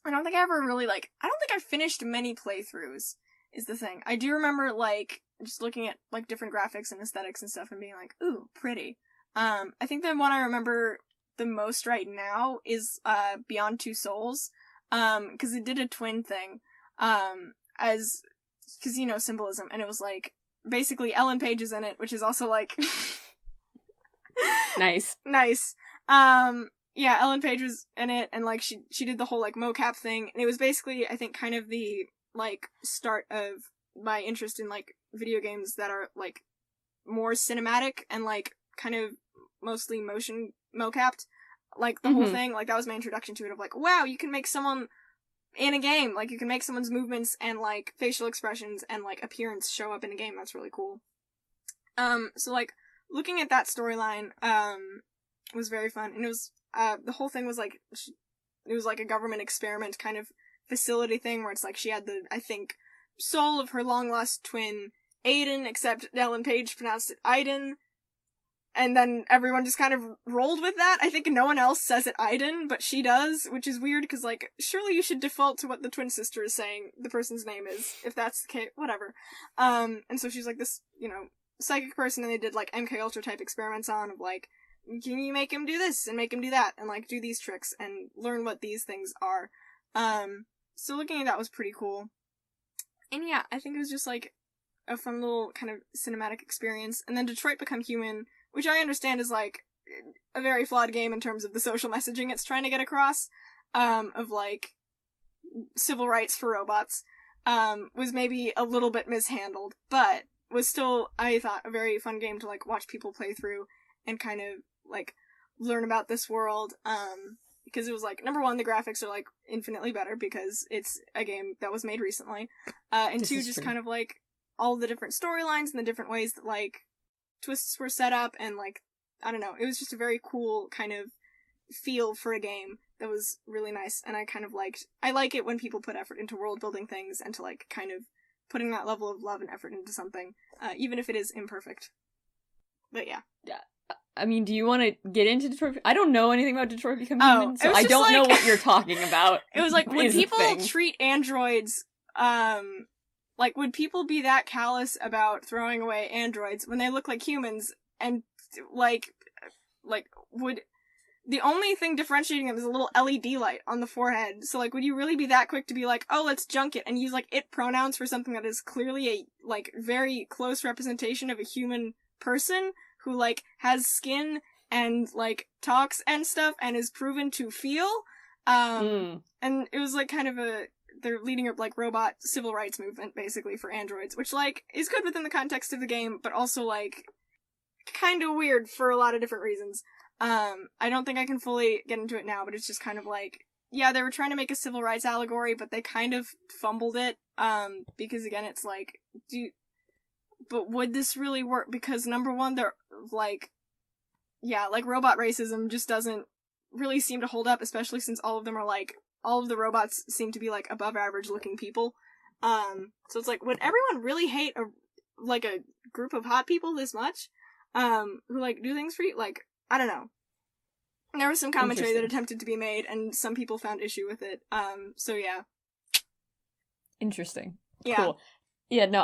don't think I finished many playthroughs, is the thing. I do remember, like, just looking at, like, different graphics and aesthetics and stuff and being like, ooh, pretty. I think the one I remember the most right now is, Beyond Two Souls, because it did a twin thing, because, you know, symbolism, and it was, like, basically Ellen Page is in it, which is also, like... Nice. Nice. Yeah, Ellen Page was in it, and, like, she did the whole, like, mocap thing, and it was basically, I think, kind of the, like, start of my interest in, like, video games that are, like, more cinematic and, like, kind of mostly motion mocapped. Like, the whole thing, like, that was my introduction to it, of, like, wow, you can make someone in a game. Like, you can make someone's movements and, like, facial expressions and, like, appearance show up in a game. That's really cool. So, like, looking at that storyline, was very fun. And it was, the whole thing was, like, it was, like, a government experiment kind of facility thing where it's, like, she had the, I think, soul of her long-lost twin, Aiden, except Ellen Page pronounced it Aiden. And then everyone just kind of rolled with that. I think no one else says it Aiden, but she does, which is weird, because, like, surely you should default to what the twin sister is saying the person's name is, if that's the case, whatever. And so she's, like, this, you know, psychic person, and they did, like, MK Ultra type experiments on, of, like, can you make him do this, and make him do that, and, like, do these tricks, and learn what these things are. So looking at that was pretty cool. And yeah, I think it was just, like, a fun little kind of cinematic experience. And then Detroit Become Human, which I understand is, like, a very flawed game in terms of the social messaging it's trying to get across, of, like, civil rights for robots, was maybe a little bit mishandled, but was still, I thought, a very fun game to, like, watch people play through and kind of, like, learn about this world, because it was, like, number one, the graphics are, like, infinitely better because it's a game that was made recently, and two, just kind of, like, all the different storylines and the different ways that, like, twists were set up, and, like, I don't know, it was just a very cool kind of feel for a game that was really nice, and I kind of I like it when people put effort into world-building things, and to, like, kind of putting that level of love and effort into something, even if it is imperfect. But yeah. Yeah. I mean, do you want to get into Detroit? I don't know anything about Detroit Become Human, so I don't know what you're talking about. It was like, would people treat androids, like, would people be that callous about throwing away androids when they look like humans, and, like, would, the only thing differentiating them is a little LED light on the forehead, so, like, would you really be that quick to be like, oh, let's junk it, and use, like, it pronouns for something that is clearly a, like, very close representation of a human person, who, like, has skin, and, like, talks and stuff, and is proven to feel, and it was, like, kind of they're leading up, like, robot civil rights movement, basically, for androids, which, like, is good within the context of the game, but also, like, kind of weird for a lot of different reasons. I don't think I can fully get into it now, but it's just kind of like, yeah, they were trying to make a civil rights allegory, but they kind of fumbled it, because, again, it's like, but would this really work? Because, number one, they're, like, yeah, like, robot racism just doesn't really seem to hold up, especially since all of them are, like, all of the robots seem to be, like, above average looking people. So it's like, would everyone really hate a group of hot people this much? Who, like, do things for you? Like, I don't know. There was some commentary that attempted to be made, and some people found issue with it. So yeah. Interesting. Yeah. Cool. Yeah, no,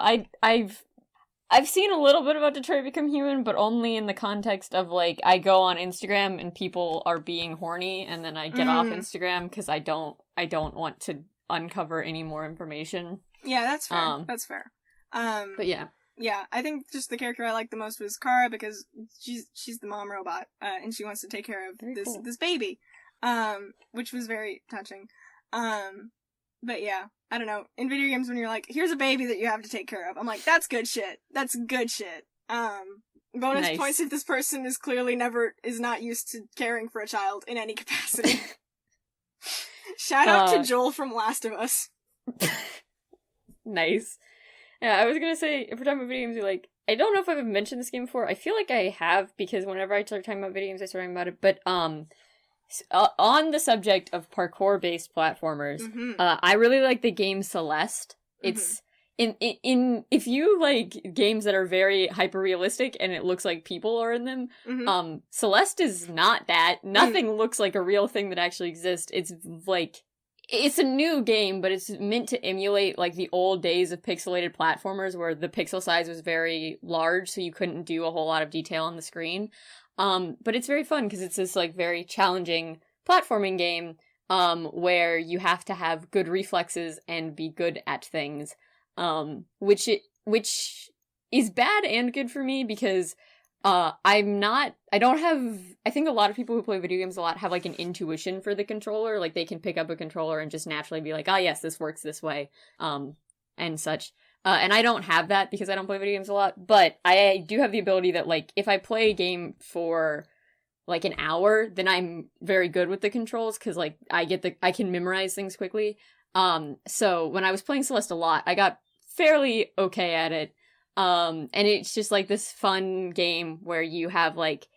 I've seen a little bit about Detroit Become Human, but only in the context of, like, I go on Instagram and people are being horny, and then I get off Instagram because I don't want to uncover any more information. Yeah, that's fair. That's fair. But yeah. Yeah, I think just the character I liked the most was Kara, because she's the mom robot, and she wants to take care of this baby, which was very touching. But yeah, I don't know. In video games, when you're like, here's a baby that you have to take care of, I'm like, that's good shit. That's good shit. Bonus points if this person is clearly is not used to caring for a child in any capacity. Shout out to Joel from Last of Us. Nice. Yeah, I was gonna say, if we're talking about video games, like, I don't know if I've mentioned this game before. I feel like I have, because whenever I start talking about video games, I start talking about it. But, on the subject of parkour-based platformers, I really like the game Celeste. It's, if you like games that are very hyper-realistic and it looks like people are in them, Celeste is not that. Nothing looks like a real thing that actually exists. It's, like, it's a new game, but it's meant to emulate, like, the old days of pixelated platformers where the pixel size was very large, so you couldn't do a whole lot of detail on the screen. But it's very fun, because it's this, like, very challenging platforming game, where you have to have good reflexes and be good at things, which is bad and good for me, because I think a lot of people who play video games a lot have, like, an intuition for the controller, like, they can pick up a controller and just naturally be like, yes, this works this way, and such. And I don't have that because I don't play video games a lot, but I do have the ability that, like, if I play a game for, like, an hour, then I'm very good with the controls, because, like, I can memorize things quickly. So when I was playing Celeste a lot, I got fairly okay at it. And it's just like this fun game where you have like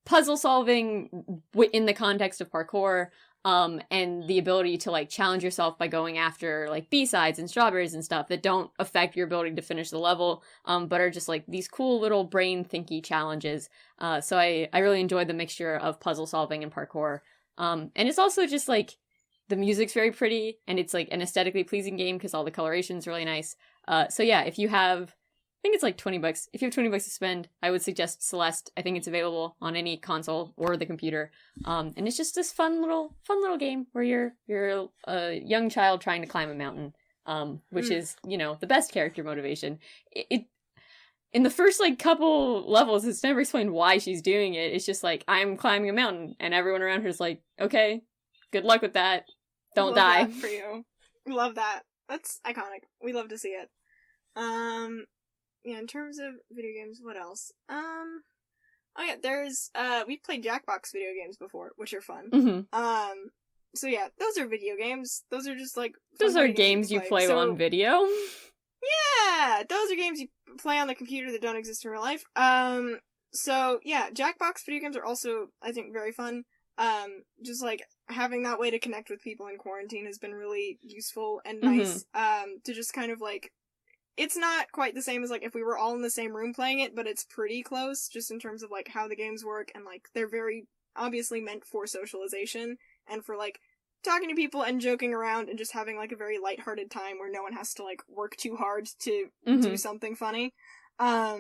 puzzle solving in the context of parkour, and the ability to like challenge yourself by going after like B-sides and strawberries and stuff that don't affect your ability to finish the level, but are just like these cool little brain thinky challenges. So I really enjoyed the mixture of puzzle solving and parkour. And it's also just like the music's very pretty, and it's like an aesthetically pleasing game because all the coloration's really nice. So yeah, if you have, I think it's like $20. If you have $20 to spend, I would suggest Celeste. I think it's available on any console or the computer. And it's just this fun little game where you're a young child trying to climb a mountain, which is, you know, the best character motivation. It in the first like couple levels, it's never explained why she's doing it. It's just like, I'm climbing a mountain, and everyone around her is like, okay, good luck with that. Don't die. Love that for you. Love that. That's iconic. We love to see it. Yeah, in terms of video games, what else? Oh yeah, there's, we've played Jackbox video games before, which are fun. Mm-hmm. So yeah, those are video games. Those are just like... Those are games you play on video? Yeah! Those are games you play on the computer that don't exist in real life. So yeah, Jackbox video games are also, I think, very fun. Just like, having that way to connect with people in quarantine has been really useful and nice, to just kind of like... It's not quite the same as, like, if we were all in the same room playing it, but it's pretty close, just in terms of, like, how the games work, and, like, they're very obviously meant for socialization, and for, like, talking to people and joking around, and just having, like, a very lighthearted time where no one has to, like, work too hard to do something funny. I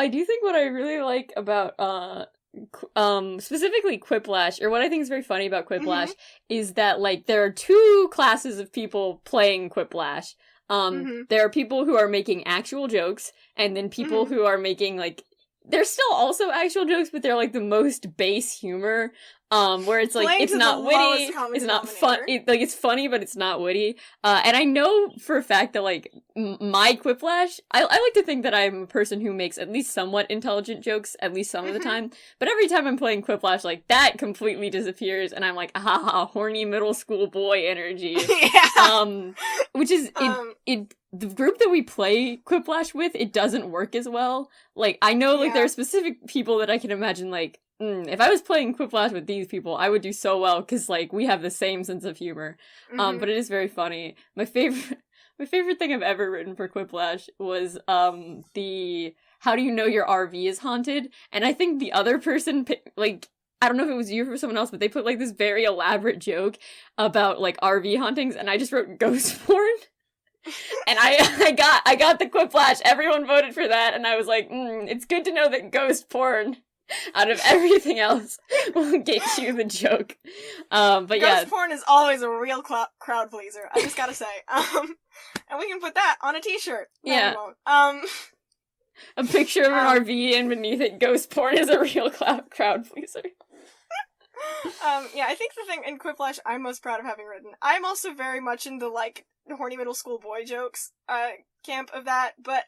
do think what I really like about, specifically Quiplash, or what I think is very funny about Quiplash, is that, like, there are two classes of people playing Quiplash. There are people who are making actual jokes, and then people who are making, like, they're still also actual jokes, but they're, like, the most base humor, where it's, like, it's not witty, it's not fun, it's funny, but it's not witty, and I know for a fact that, like, my Quiplash, I like to think that I'm a person who makes at least somewhat intelligent jokes, at least some of the time, but every time I'm playing Quiplash, like, that completely disappears, and I'm like, haha, horny middle school boy energy, which is, the group that we play Quiplash with, it doesn't work as well. Like, I know, like, there are specific people that I can imagine, like, if I was playing Quiplash with these people, I would do so well, because, like, we have the same sense of humor. But it is very funny. My favorite thing I've ever written for Quiplash was, the how do you know your RV is haunted? And I think the other person, like, I don't know if it was you or someone else, but they put, like, this very elaborate joke about, like, RV hauntings, and I just wrote ghost porn. And I got the Quiplash. Everyone voted for that, and I was like, it's good to know that ghost porn, out of everything else, will get you the joke. But yeah, ghost porn is always a real crowd pleaser. I just gotta say. And we can put that on a T-shirt. No, yeah. We won't. A picture of an RV, and beneath it, ghost porn is a real crowd pleaser. Yeah, I think the thing in Quiplash I'm most proud of having written, I'm also very much in the, like, horny middle school boy jokes, camp of that, but,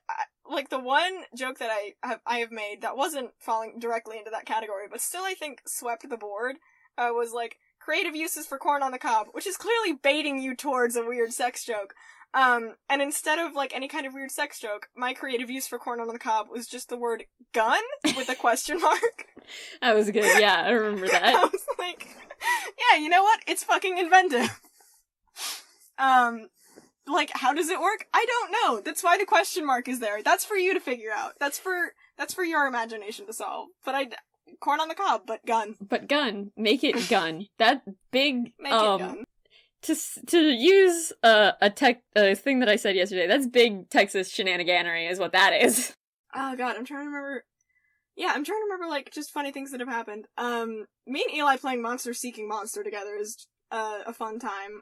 like, the one joke that I have made that wasn't falling directly into that category, but still I think swept the board, was, like, creative uses for corn on the cob, which is clearly baiting you towards a weird sex joke. And instead of, like, any kind of weird sex joke, my creative use for corn on the cob was just the word gun with a question mark. That was good, yeah, I remember that. I was like, yeah, you know what? It's fucking inventive. Like, how does it work? I don't know. That's why the question mark is there. That's for you to figure out. That's for your imagination to solve. But corn on the cob, but gun. But gun. Make it gun. That big, Make it gun. To use a thing that I said yesterday, that's big Texas shenaniganery is what that is. Oh god, I'm trying to remember. Yeah, I'm trying to remember, like, just funny things that have happened. Me and Eli playing Monster Seeking Monster together is a fun time.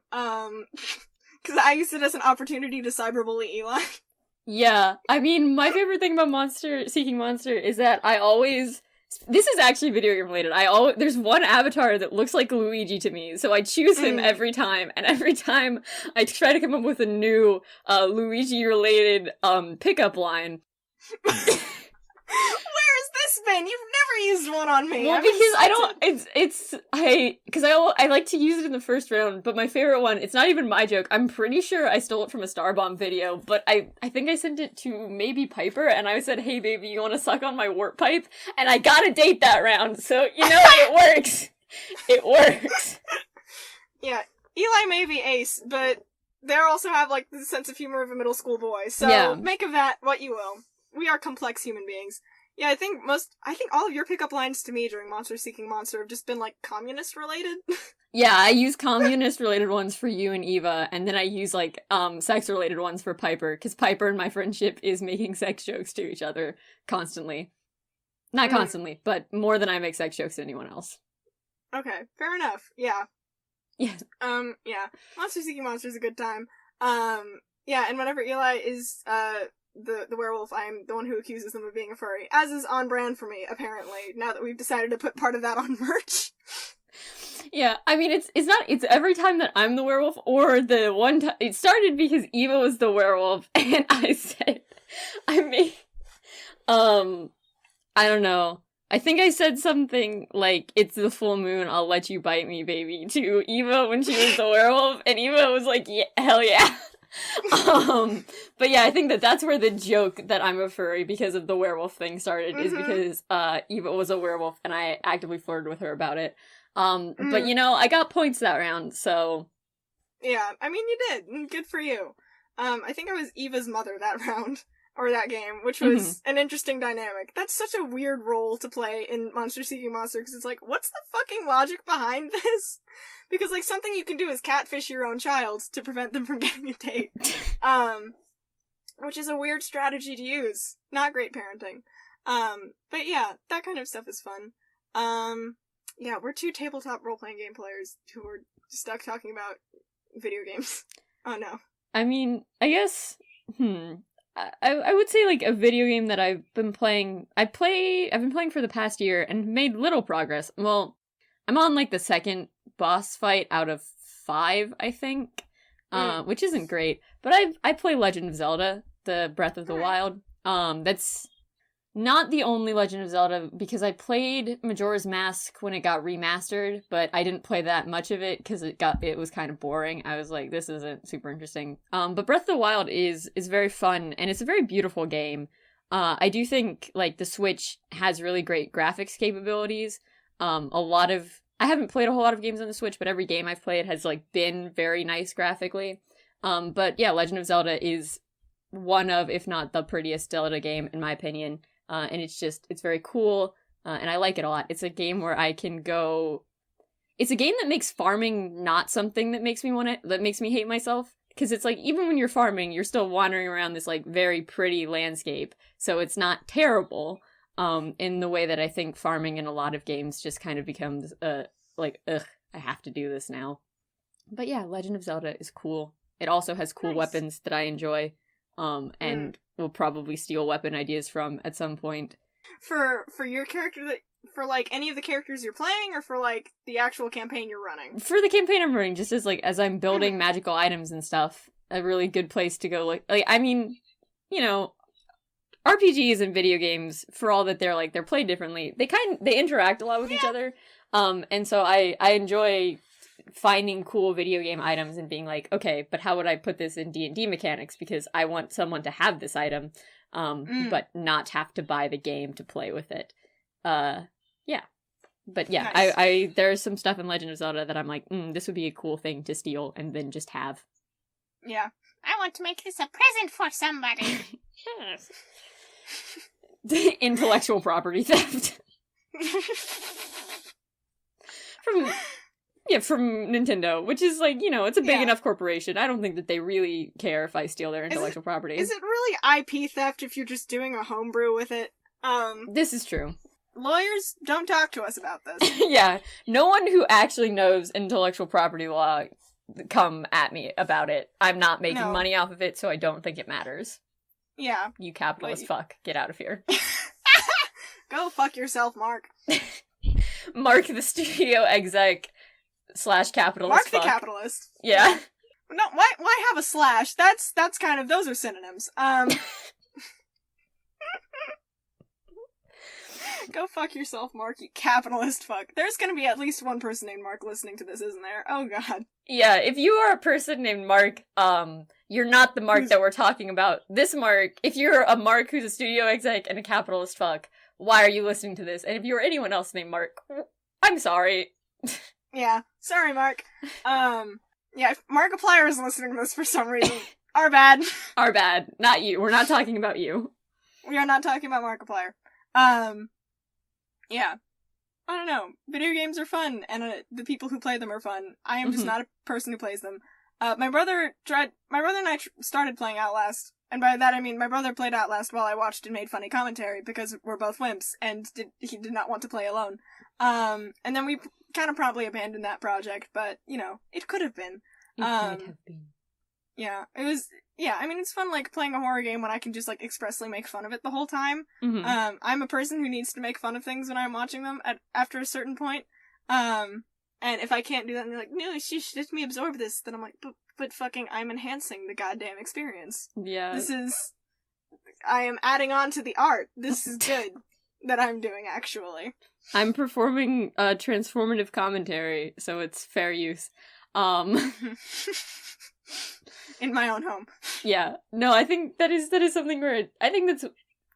Because I used it as an opportunity to cyberbully Eli. Yeah, I mean, my favorite thing about Monster Seeking Monster is that I always... This is actually video game related. There's one avatar that looks like Luigi to me, so I choose him every time, and every time I try to come up with a new Luigi-related pickup line. Where is this this been? You've never used one on me. Well, I'm because insulted. I like to use it in the first round, but my favorite one, it's not even my joke. I'm pretty sure I stole it from a Starbomb video, but I think I sent it to maybe Piper, and I said, hey baby, you wanna suck on my warp pipe? And I got a date that round, so, it works. It works. Yeah, Eli may be ace, but they also have, like, the sense of humor of a middle school boy, so Yeah. make of that what you will. We are complex human beings. Yeah, I think all of your pickup lines to me during Monster Seeking Monster have just been, like, communist-related. Yeah, I use communist-related ones for you and Eva, and then I use, like, sex-related ones for Piper, because Piper and my friendship is making sex jokes to each other constantly. Not constantly, but more than I make sex jokes to anyone else. Okay, fair enough. Yeah. Yeah. Yeah. Monster Seeking Monster is a good time. Yeah, and whenever Eli is, the werewolf, I'm the one who accuses them of being a furry, as is on brand for me, apparently, now that we've decided to put part of that on merch. Yeah, I mean, it's every time that I'm the werewolf, or the one time, it started because Eva was the werewolf, and I said, I don't know, I think I said something like, it's the full moon, I'll let you bite me, baby, to Eva when she was the werewolf, and Eva was like, yeah, hell yeah. But yeah, I think that's where the joke that I'm a furry because of the werewolf thing started, is because, Eva was a werewolf, and I actively flirted with her about it. But I got points that round, so. Yeah, I mean, you did. Good for you. I think I was Eva's mother that round, or that game, which was an interesting dynamic. That's such a weird role to play in Monster Seeking Monster, because it's like, what's the fucking logic behind this? Because, like, something you can do is catfish your own child to prevent them from getting a date. Which is a weird strategy to use. Not great parenting. But yeah, that kind of stuff is fun. Yeah, we're two tabletop role-playing game players who are stuck talking about video games. Oh no. I mean, I guess, I would say, like, a video game that I've been playing for the past year and made little progress. Well, I'm on, like, the second boss fight out of 5, I think, which isn't great, but I play Legend of Zelda, the Breath of the Wild. That's not the only Legend of Zelda, because I played Majora's Mask when it got remastered, but I didn't play that much of it because it was kind of boring. I was like, this isn't super interesting. But Breath of the Wild is very fun, and it's a very beautiful game. I do think, like, the Switch has really great graphics capabilities. I haven't played a whole lot of games on the Switch, but every game I've played has, like, been very nice graphically. But yeah, Legend of Zelda is one of, if not the prettiest Zelda game, in my opinion. And it's very cool, and I like it a lot. It's a game where I can go. It's a game that makes farming not something that makes me hate myself. Because it's like, even when you're farming, you're still wandering around this, like, very pretty landscape. So it's not terrible, in the way that I think farming in a lot of games just kind of becomes, like, ugh, I have to do this now. But yeah, Legend of Zelda is cool. It also has cool weapons that I enjoy, and will probably steal weapon ideas from at some point. For your character, for, like, any of the characters you're playing, or for, like, the actual campaign you're running? For the campaign I'm running, just as I'm building magical items and stuff, a really good place to go, like, I mean, RPGs and video games, for all that they're played differently, they interact a lot with each other, and so I enjoy finding cool video game items and being like, okay, but how would I put this in D&D mechanics, because I want someone to have this item, but not have to buy the game to play with it. Yeah. But yeah, nice. There's some stuff in Legend of Zelda that I'm like, this would be a cool thing to steal and then just have. Yeah. I want to make this a present for somebody. Intellectual property theft. From Nintendo, which is, like, it's a big enough corporation. I don't think that they really care if I steal their intellectual property. Is it really IP theft if you're just doing a homebrew with it? This is true. Lawyers, don't talk to us about this. Yeah, no one who actually knows intellectual property law come at me about it. I'm not making money off of it, so I don't think it matters. Yeah. You capitalist fuck. Get out of here. Go fuck yourself, Mark. Mark the studio exec / capitalist Mark fuck. the capitalist. Yeah. No, why have a slash? That's kind of, those are synonyms. Go fuck yourself, Mark, you capitalist fuck. There's gonna be at least one person named Mark listening to this, isn't there? Oh god. Yeah, if you are a person named Mark, you're not the Mark that we're talking about. This Mark, if you're a Mark who's a studio exec and a capitalist fuck, why are you listening to this? And if you're anyone else named Mark, I'm sorry. Yeah, sorry, Mark. Yeah, if Markiplier is listening to this for some reason, our bad. Our bad. Not you. We're not talking about you. We are not talking about Markiplier. Yeah. I don't know. Video games are fun, and the people who play them are fun. I am just not a person who plays them. My brother and I started playing Outlast, and by that I mean my brother played Outlast while I watched and made funny commentary, because we're both wimps, and he did not want to play alone. And then we kind of promptly abandoned that project, but, you know, it could have been. It could have been. Yeah, it was, yeah, I mean, it's fun, like, playing a horror game when I can just, like, expressly make fun of it the whole time. I'm a person who needs to make fun of things when I'm watching them after a certain point. And if I can't do that, and they're like, no, shush, let me absorb this, then I'm like, but fucking, I'm enhancing the goddamn experience. Yeah. I am adding on to the art. This is good that I'm doing, actually. I'm performing transformative commentary, so it's fair use. In my own home. Yeah. No, I think that is something where I think that's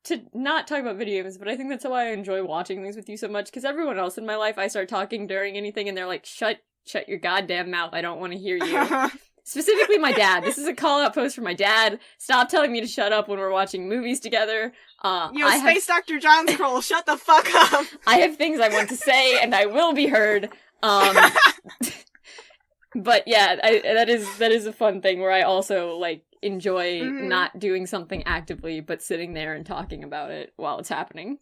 to not talk about video games, but I think that's why I enjoy watching things with you so much, because everyone else in my life, I start talking during anything and they're like, shut your goddamn mouth, I don't want to hear you. Specifically my dad. This is a call-out post for my dad. Stop telling me to shut up when we're watching movies together. Space Dr. John Scroll, shut the fuck up! I have things I want to say, and I will be heard. But yeah, that is a fun thing where I also, like, enjoy not doing something actively, but sitting there and talking about it while it's happening.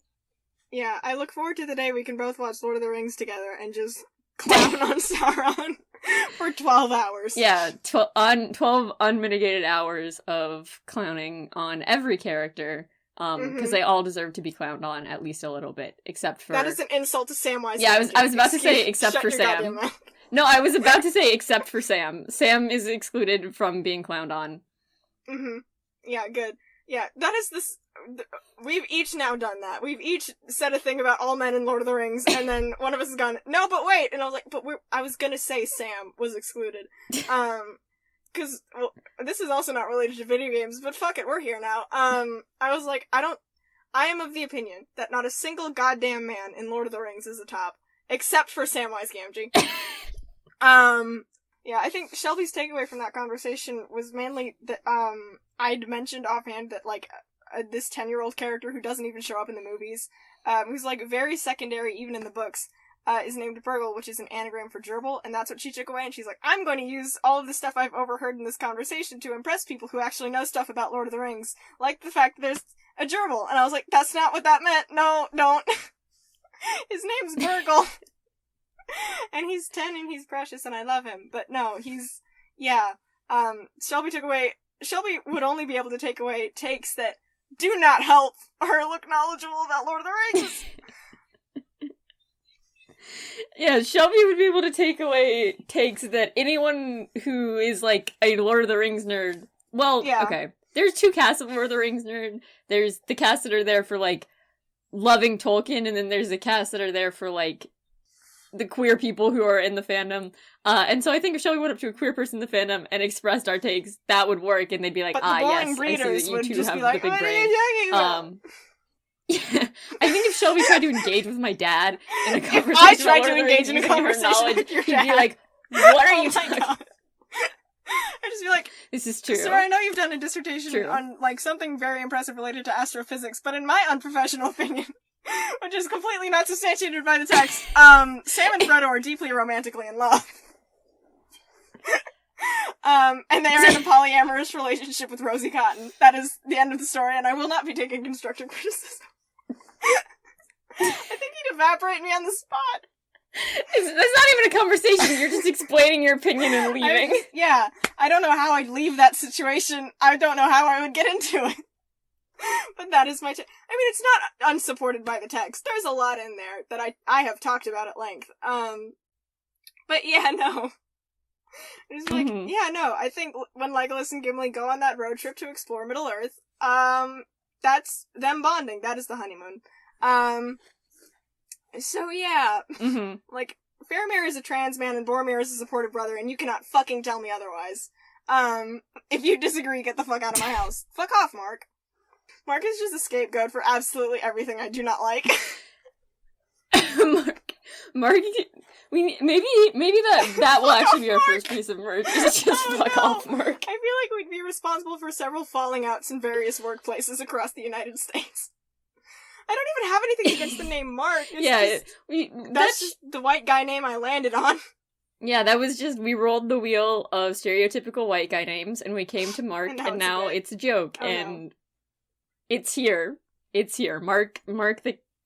Yeah, I look forward to the day we can both watch Lord of the Rings together and just clown on Sauron for 12 hours. Yeah, 12 unmitigated hours of clowning on every character, because they all deserve to be clowned on at least a little bit, except for... That is an insult to Samwise. Yeah, I was about to say except for Sam. No, I was about to say except for Sam. Sam is excluded from being clowned on. Yeah, good. Yeah, that is this... We've each now done that. We've each said a thing about all men in Lord of the Rings, and then one of us has gone, no, but wait! And I was like, I was gonna say Sam was excluded. Cause, well, this is also not related to video games, but fuck it, we're here now. I was like, I am of the opinion that not a single goddamn man in Lord of the Rings is a top, except for Samwise Gamgee. Yeah, I think Shelby's takeaway from that conversation was mainly that, I'd mentioned offhand that, like, this 10-year-old character who doesn't even show up in the movies, who's, like, very secondary even in the books, is named Burgle, which is an anagram for gerbil, and that's what she took away, and she's like, I'm going to use all of the stuff I've overheard in this conversation to impress people who actually know stuff about Lord of the Rings, like the fact that there's a gerbil, and I was like, that's not what that meant, no, don't. His name's Burgle. And he's 10 and he's precious and I love him, but no, Shelby would only be able to take away takes that do not help her look knowledgeable about Lord of the Rings. Yeah, Shelby would be able to take away takes that anyone who is, like, a Lord of the Rings nerd... Well, okay. There's two casts of Lord of the Rings nerd. There's the casts that are there for, like, loving Tolkien, and then there's the casts that are there for, like, the queer people who are in the fandom. And so I think if Shelby went up to a queer person in the fandom and expressed our takes, that would work, and they'd be like, yes, I see that you two have the big brain. Yeah, I think if Shelby tried to engage with my dad in a conversation, if I tried to engage in a conversation with your dad, he'd be like, "What are you talking about?" I'd just be like, "This is true, sir. I know you've done a dissertation on like something very impressive related to astrophysics, but in my unprofessional opinion, which is completely not substantiated by the text, Sam and Frodo are deeply romantically in love." And they are in a polyamorous relationship with Rosie Cotton. That is the end of the story, and I will not be taking constructive criticism. I think he'd evaporate me on the spot. That's not even a conversation, you're just explaining your opinion and leaving. I don't know how I'd leave that situation. I don't know how I would get into it. But that is my I mean, it's not unsupported by the text. There's a lot in there that I have talked about at length. But yeah, no. It's like, I think when Legolas and Gimli go on that road trip to explore Middle-earth, that's them bonding. That is the honeymoon. So yeah, Mm-hmm. like, Faramir is a trans man and Boromir is a supportive brother, and you cannot fucking tell me otherwise. If you disagree, get the fuck out of my house. Fuck off, Mark. Mark is just a scapegoat for absolutely everything I do not like. Mark, maybe that will actually be our first piece of merch. It's just fuck off, Mark. I feel like we'd be responsible for several falling outs in various workplaces across the United States. I don't even have anything against the name Mark. That's just the white guy name I landed on. Yeah, that was just, we rolled the wheel of stereotypical white guy names, and we came to Mark, and now it's a joke, and it's here. It's here. Mark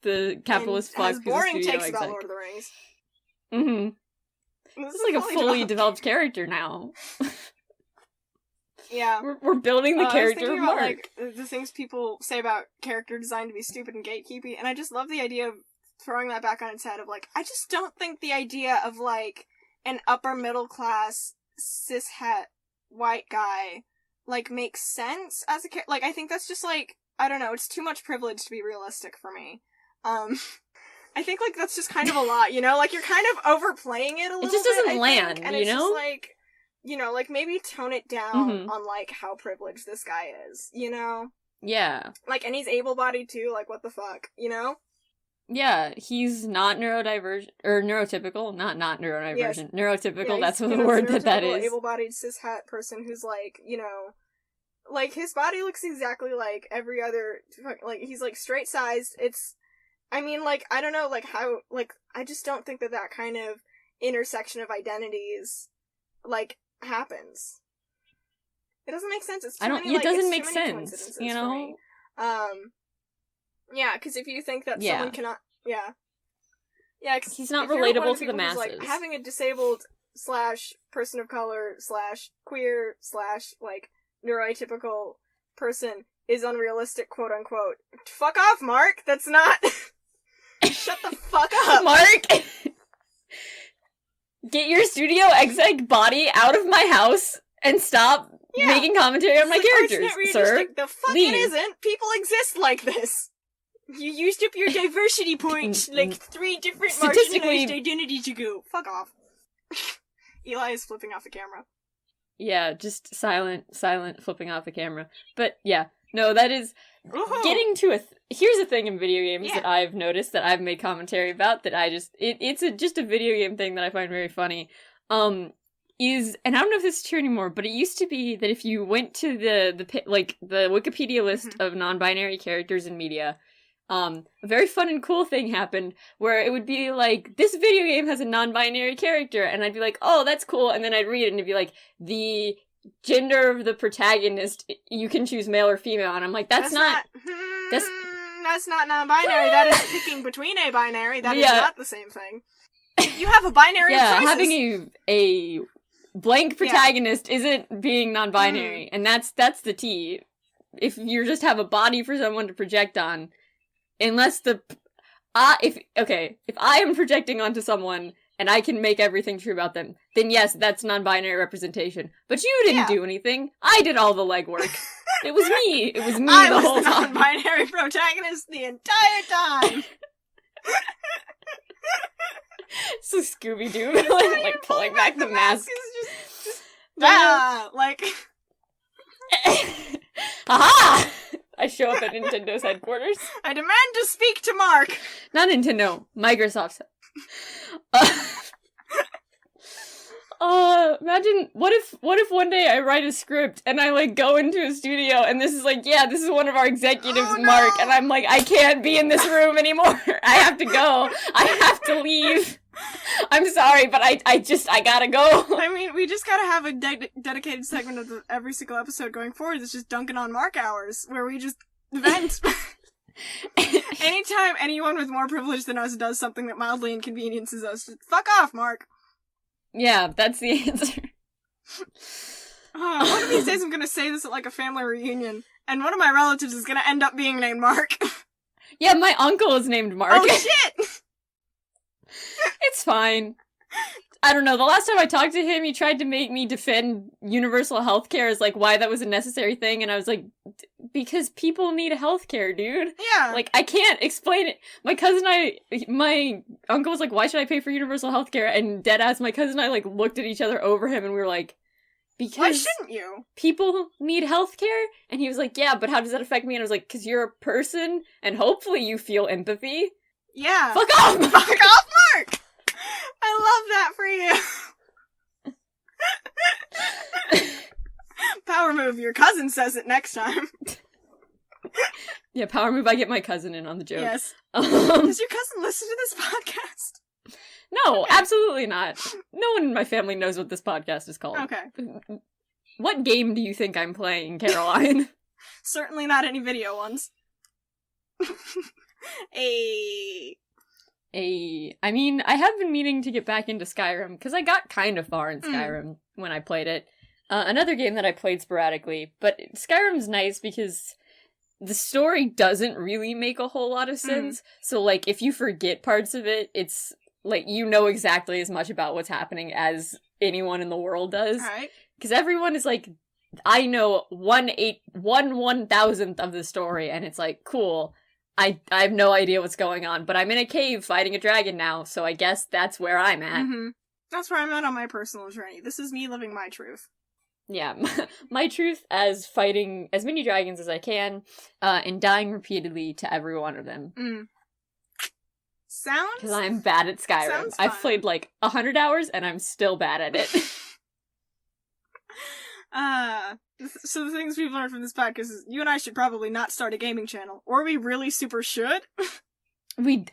the capitalist fuck has boring is a studio takes exec. about Lord of the Rings. Mm-hmm. This is like a fully developed character now. Yeah. We're building the character of Mark. About, like, the things people say about character design to be stupid and gatekeepy, and I just love the idea of throwing that back on its head of, like, I just don't think the idea of, like, an upper middle class cishet white guy, like, makes sense as a character. Like, I think that's just, like, I don't know, it's too much privilege to be realistic for me. I think, like, that's just kind of a lot, you know? Like, you're kind of overplaying it a little bit. It just doesn't land, and you it's know? Just, like, you know, like, maybe tone it down on, like, how privileged this guy is, you know? Yeah. Like, and he's able-bodied, too, like, what the fuck, you know? Yeah, he's not neurodivergent, or neurotypical, not neurodivergent, yes. Neurotypical, yeah, that's what the word that is. Able-bodied cis-het person who's, like, you know, like, his body looks exactly like every other, like, he's, like, straight-sized, I mean, like, I don't know, like, how, like, I just don't think that kind of intersection of identities, like, happens. It doesn't make sense. It's too many, it doesn't make sense, you know? Yeah, because if you think that someone cannot, yeah, cause he's not relatable to the masses. Like, having a disabled / person of color / queer / like, neurotypical person is unrealistic, quote unquote. Fuck off, Mark! That's not... Shut the fuck up! Mark! Get your studio exec body out of my house and stop making commentary on my characters, sir. Like, the fuck it isn't! People exist like this! You used up your diversity points like 3 different marginalized identities ago. Fuck off. Eli is flipping off the camera. Yeah, just silent flipping off the camera. But yeah, no, that is getting to here's a thing in video games that I've noticed that I've made commentary about that I just it's just a video game thing that I find very funny. Is, and I don't know if this is true anymore, but it used to be that if you went to the Wikipedia list of non-binary characters in media, a very fun and cool thing happened where it would be like, this video game has a non-binary character, and I'd be like, oh, that's cool, and then I'd read it and it'd be like, the gender of the protagonist, you can choose male or female, and I'm like, that's not non-binary, that is picking between a binary, that is not the same thing. You have a binary of choices. Having a blank protagonist isn't being non-binary, and that's the T. If you just have a body for someone to project on, unless if I am projecting onto someone and I can make everything true about them, then yes, that's non-binary representation. But you didn't do anything. I did all the legwork. It was me. It was me the whole time. I was the non-binary protagonist the entire time. So Scooby-Doo, like pulling back the mask. Just like... Haha! I show up at Nintendo's headquarters. I demand to speak to Mark! Not Nintendo, Microsoft. Imagine, what if one day I write a script and I, like, go into a studio and this is like, this is one of our executives, Mark, and I'm like, I can't be in this room anymore. I have to go. I have to leave. I'm sorry, but I gotta go. I mean, we just gotta have a dedicated segment of every single episode going forward that's just dunking on Mark hours, where we just vent. Anytime anyone with more privilege than us does something that mildly inconveniences us, just fuck off, Mark. Yeah, that's the answer. One of these days I'm gonna say this at, like, a family reunion, and one of my relatives is gonna end up being named Mark. Yeah, my uncle is named Mark. Oh, shit! It's fine. I don't know, the last time I talked to him, he tried to make me defend universal healthcare as, like, why that was a necessary thing, and I was like, because people need healthcare, dude. Yeah. Like, I can't explain it. My uncle was like, why should I pay for universal healthcare? And deadass, my cousin and I, like, looked at each other over him, and we were like, because why shouldn't you? People need healthcare? And he was like, yeah, but how does that affect me? And I was like, because you're a person, and hopefully you feel empathy. Yeah. Fuck off, Mark! Fuck off, Mark! I love that for you. Power move, your cousin says it next time. Yeah, power move, I get my cousin in on the joke. Yes. Does your cousin listen to this podcast? No, absolutely not. No one in my family knows what this podcast is called. Okay. What game do you think I'm playing, Caroline? Certainly not any video ones. I mean, I have been meaning to get back into Skyrim, because I got kind of far in Skyrim when I played it. Another game that I played sporadically, but Skyrim's nice because the story doesn't really make a whole lot of sense, so, like, if you forget parts of it, it's, like, you know exactly as much about what's happening as anyone in the world does. Alright. Because everyone is like, I know 1/1000th of the story, and it's like, cool, I have no idea what's going on, but I'm in a cave fighting a dragon now, so I guess that's where I'm at. Mm-hmm. That's where I'm at on my personal journey. This is me living my truth. Yeah, my truth as fighting as many dragons as I can, and dying repeatedly to every one of them. Sounds... Because I'm bad at Skyrim. I've played like 100 hours, and I'm still bad at it. So the things we've learned from this podcast is you and I should probably not start a gaming channel. Or we really super should.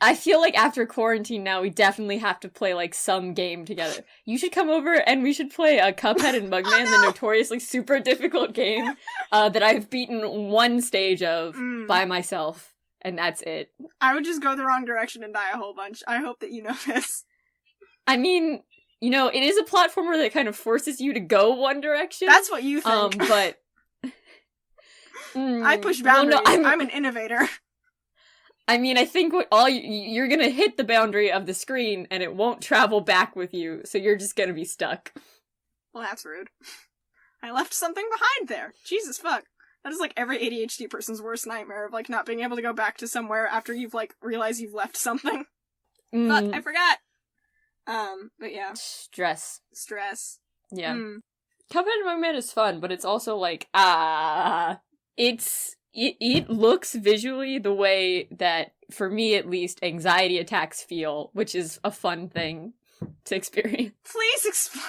I feel like after quarantine now, we definitely have to play, like, some game together. You should come over and we should play Cuphead and Mugman, the notoriously super difficult game that I've beaten one stage of by myself, and that's it. I would just go the wrong direction and die a whole bunch. I hope that you know this. I mean, you know, it is a platformer that kind of forces you to go one direction. That's what you think. But... I push boundaries. Well, no, I'm an innovator. I mean, I think you're gonna hit the boundary of the screen, and it won't travel back with you, so you're just gonna be stuck. Well, that's rude. I left something behind there. Jesus fuck. That is like every ADHD person's worst nightmare of, like, not being able to go back to somewhere after you've, like, realized you've left something. Fuck, I forgot. But yeah. Stress. Yeah. Cuphead and Mugman is fun, but it's also like, It looks visually the way that, for me at least, anxiety attacks feel, which is a fun thing to experience. Please explain.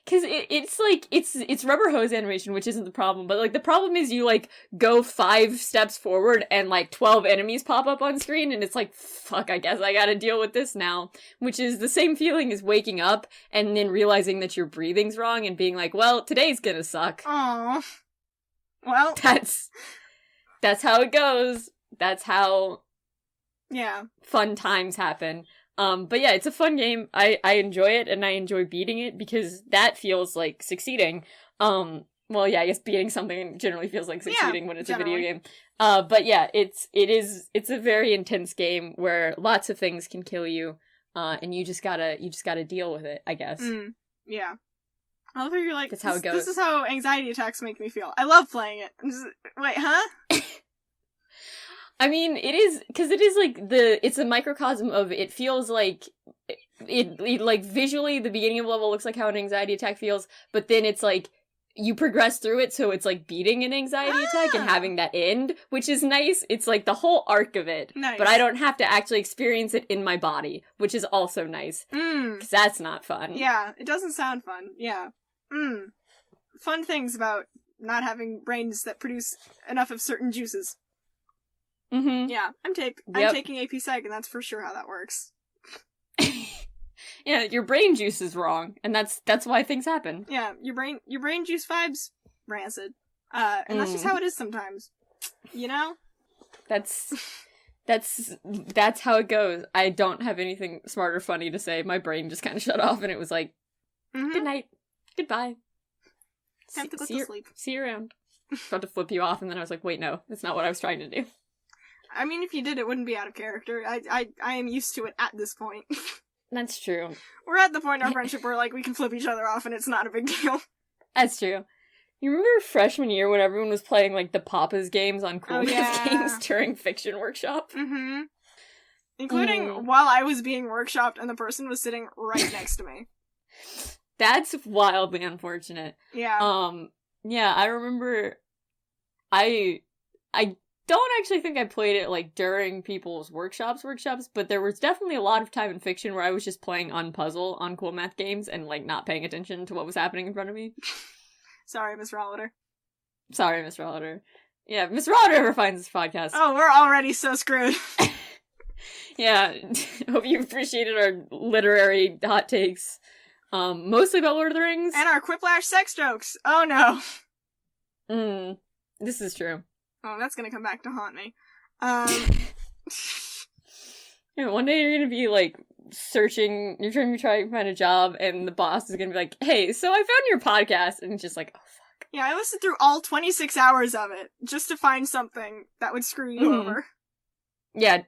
Because it's like, it's rubber hose animation, which isn't the problem, but, like, the problem is you, like, go 5 steps forward and, like, 12 enemies pop up on screen, and it's like, fuck, I guess I gotta deal with this now. Which is the same feeling as waking up and then realizing that your breathing's wrong and being like, well, today's gonna suck. Aww. Well, that's how it goes. That's how fun times happen. But yeah, it's a fun game. I enjoy it, and I enjoy beating it because that feels like succeeding. Well, yeah, I guess beating something generally feels like succeeding when it's generally a video game. But yeah, it's a very intense game where lots of things can kill you, and you just gotta deal with it, I guess. Yeah. I love how you're like, that's how it goes. This is how anxiety attacks make me feel. I love playing it. Wait, huh? I mean, it is, because it is like it's a microcosm of, it feels like, it like, visually, the beginning of the level looks like how an anxiety attack feels, but then it's like, you progress through it, so it's like beating an anxiety attack and having that end, which is nice. It's like the whole arc of it. Nice. But I don't have to actually experience it in my body, which is also nice. Because that's not fun. Yeah, it doesn't sound fun. Yeah. Fun things about not having brains that produce enough of certain juices. Yeah, I'm taking AP Psych, and that's for sure how that works. Yeah, your brain juice is wrong, and that's why things happen. Yeah, your brain juice vibes rancid. And that's just how it is sometimes. You know? That's how it goes. I don't have anything smart or funny to say. My brain just kind of shut off, and it was like, good night. Goodbye. Time to go to sleep. See you around. About to flip you off, and then I was like, wait, no, that's not what I was trying to do. I mean, if you did, it wouldn't be out of character. I am used to it at this point. That's true. We're at the point in our friendship where, like, we can flip each other off and it's not a big deal. That's true. You remember freshman year when everyone was playing, like, the Papa's games on Cool Math yeah. Games during Fiction Workshop? Mm-hmm. Including while I was being workshopped and the person was sitting right next to me. That's wildly unfortunate. Yeah. Yeah, I remember I don't actually think I played it, like, during people's workshops, but there was definitely a lot of time in fiction where I was just playing Unpuzzle on Cool Math Games and, like, not paying attention to what was happening in front of me. Sorry, Miss Rolliter. Sorry, Miss Rolliter. Yeah, Miss Rolliter ever finds this podcast. Oh, we're already so screwed. Yeah, hope you appreciated our literary hot takes. Mostly about Lord of the Rings. And our quiplash sex jokes. Oh no. This is true. Oh, that's gonna come back to haunt me. Yeah, one day you're gonna be, like, searching, you're trying to find a job, and the boss is gonna be like, hey, so I found your podcast, and it's just like, oh, fuck. Yeah, I listened through all 26 hours of it, just to find something that would screw you over. Yeah,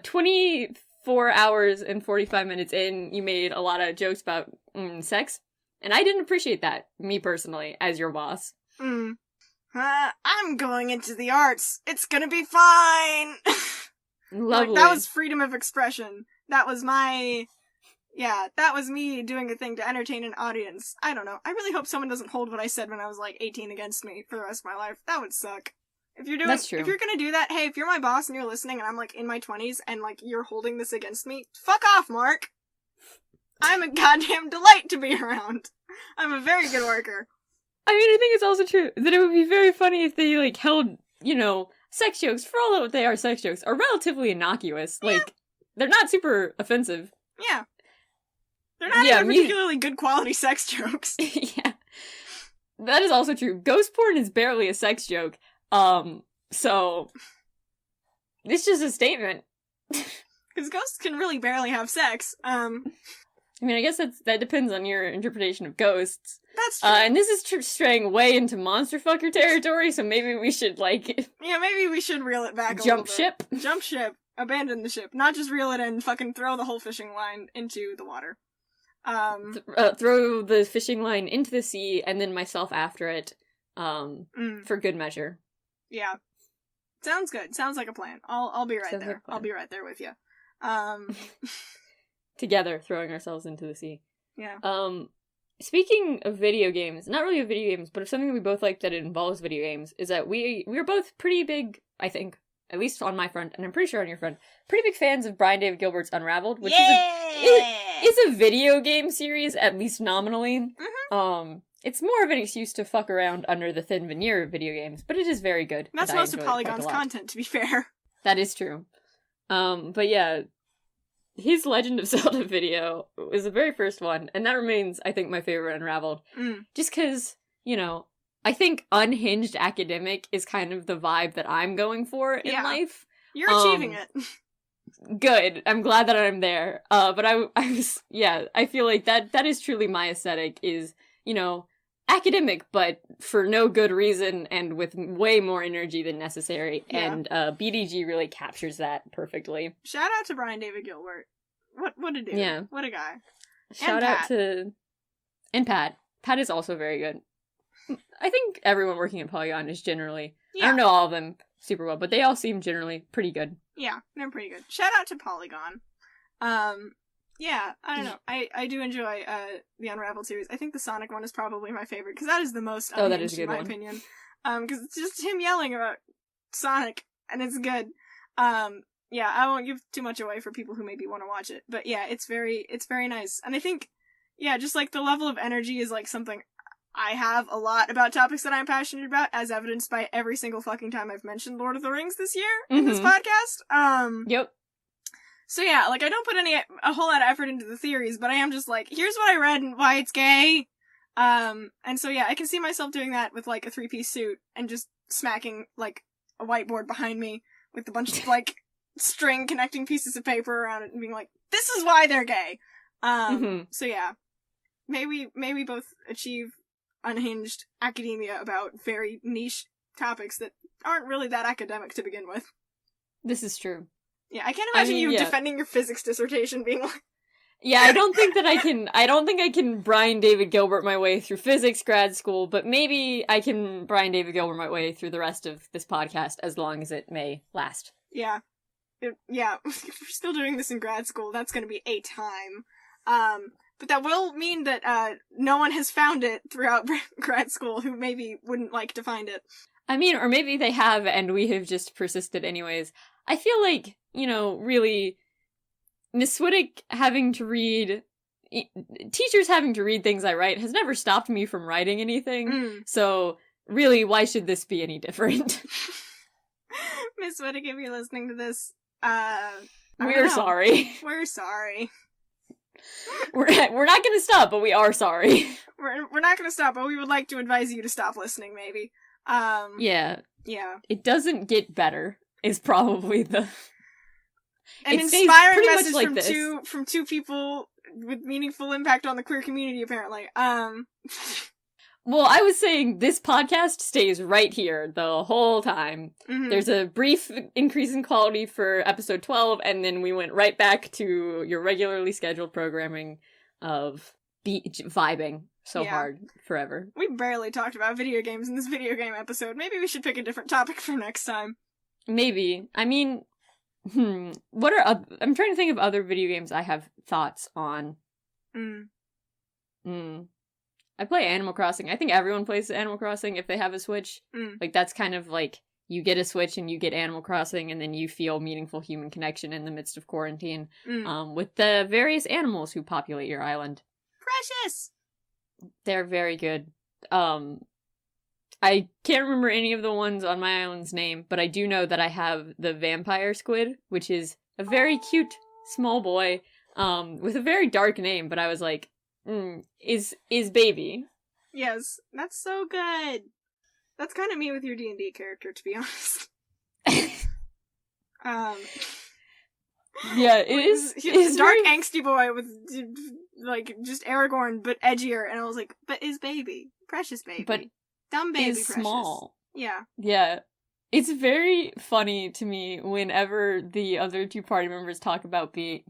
24 hours and 45 minutes in, you made a lot of jokes about sex, and I didn't appreciate that, me personally, as your boss. I'm going into the arts. It's gonna be fine! Lovely. Like, that was freedom of expression. That was that was me doing a thing to entertain an audience. I don't know. I really hope someone doesn't hold what I said when I was, like, 18 against me for the rest of my life. That would suck. That's true. If you're gonna do that, hey, if you're my boss and you're listening and I'm, like, in my 20s and, like, you're holding this against me, fuck off, Mark! I'm a goddamn delight to be around. I'm a very good worker. I mean, I think it's also true that it would be very funny if they, like, held, you know, sex jokes, for all that they are sex jokes, are relatively innocuous. Yeah. Like, they're not super offensive. Yeah. They're not even particularly good quality sex jokes. Yeah. That is also true. Ghost porn is barely a sex joke. So it's just a statement. Because ghosts can really barely have sex. I mean, I guess that depends on your interpretation of ghosts. That's true. And this is straying way into monster fucker territory, so maybe we should, like... Yeah, maybe we should reel it back a little Jump bit. ship? Jump ship. Abandon the ship. Not just reel it in, fucking throw the whole fishing line into the water. Throw the fishing line into the sea, and then myself after it, for good measure. Yeah. Sounds good. Sounds like a plan. I'll be right there. I'll be right there with you. Together, throwing ourselves into the sea. Yeah. Speaking of video games, not really of video games, but of something we both like that it involves video games, is that we're both pretty big, I think, at least on my front, and I'm pretty sure on your front, pretty big fans of Brian David Gilbert's Unraveled, which is a video game series, at least nominally. Mm-hmm. It's more of an excuse to fuck around under the thin veneer of video games, but it is very good. That's most of Polygon's content, to be fair. That is true. But yeah, his Legend of Zelda video was the very first one, and that remains, I think, my favorite Unraveled. Just because, you know, I think unhinged academic is kind of the vibe that I'm going for in life. You're achieving it. Good. I'm glad that I'm there. But I feel like that is truly my aesthetic, is, you know, academic, but for no good reason and with way more energy than necessary. Yeah. And BDG really captures that perfectly. Shout out to Brian David Gilbert. What a dude. Yeah. What a guy. Shout out to... And Pat. Pat is also very good. I think everyone working at Polygon is generally... Yeah. I don't know all of them super well, but they all seem generally pretty good. Yeah, they're pretty good. Shout out to Polygon. Yeah, I don't know. I do enjoy the Unraveled series. I think the Sonic one is probably my favorite, because that is the most unhinged, that is a good in my one. opinion. Because it's just him yelling about Sonic, and it's good. Yeah, I won't give too much away for people who maybe want to watch it. But yeah, it's very nice. And I think, yeah, just like the level of energy is like something I have a lot about topics that I'm passionate about, as evidenced by every single fucking time I've mentioned Lord of the Rings this year in this podcast. Yep. So yeah, like, I don't put a whole lot of effort into the theories, but I am just like, here's what I read and why it's gay. And so yeah, I can see myself doing that with, like, a 3-piece suit and just smacking, like, a whiteboard behind me with a bunch of, like, string connecting pieces of paper around it and being like, this is why they're gay. So yeah, may we both achieve unhinged academia about very niche topics that aren't really that academic to begin with. This is true. Yeah, I can't imagine you defending your physics dissertation being like... Yeah, I don't think I can Brian David Gilbert my way through physics grad school, but maybe I can Brian David Gilbert my way through the rest of this podcast as long as it may last. Yeah. Yeah, if we're still doing this in grad school, that's gonna be a time. But that will mean that, no one has found it throughout grad school who maybe wouldn't like to find it. I mean, or maybe they have and we have just persisted anyways. I feel like, really, Miss Swiddick having to read, teachers having to read things I write has never stopped me from writing anything. So, really, why should this be any different? Miss Swiddick, if you're listening to this, we're sorry. We're sorry. We're not gonna stop, but we are sorry. We're not gonna stop, but we would like to advise you to stop listening, maybe. Yeah. Yeah. It doesn't get better, is probably the... An inspiring message like from two people with meaningful impact on the queer community, apparently. Well, I was saying this podcast stays right here the whole time. Mm-hmm. There's a brief increase in quality for episode 12, and then we went right back to your regularly scheduled programming of vibing so hard forever. We barely talked about video games in this video game episode. Maybe we should pick a different topic for next time. Maybe. I mean, I'm trying to think of other video games I have thoughts on. I play Animal Crossing. I think everyone plays Animal Crossing if they have a Switch. Like, that's kind of like, you get a Switch and you get Animal Crossing, and then you feel meaningful human connection in the midst of quarantine with the various animals who populate your island. Precious! They're very good. I can't remember any of the ones on my island's name, but I do know that I have the vampire squid, which is a very cute small boy with a very dark name, but I was like, is baby. Yes, that's so good. That's kind of me with your D&D character, to be honest. Yeah, it is. He's a dark, angsty boy with, like, just Aragorn, but edgier, and I was like, but is baby. Precious baby. But dumb baby is precious. Small. Yeah. Yeah. It's very funny to me whenever the other two party members talk about being,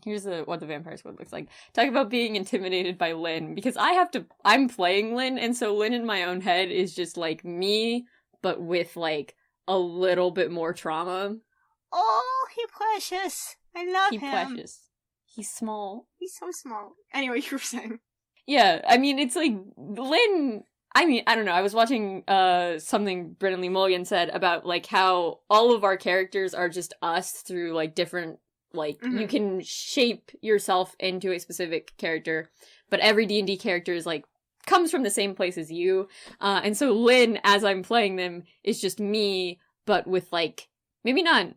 what the vampire squid looks like, talk about being intimidated by Lynn, because I'm playing Lynn, and so Lynn in my own head is just like me, but with like a little bit more trauma. Oh, he precious. I love him. He precious. He's small. He's so small. Anyway, you were saying. Yeah, I mean, it's like, Lynn... I mean, I don't know, I was watching something Brennan Lee Mulligan said about, like, how all of our characters are just us through, like, different, like, you can shape yourself into a specific character, but every D&D character is, like, comes from the same place as you, and so Lynn, as I'm playing them, is just me, but with, like, maybe not...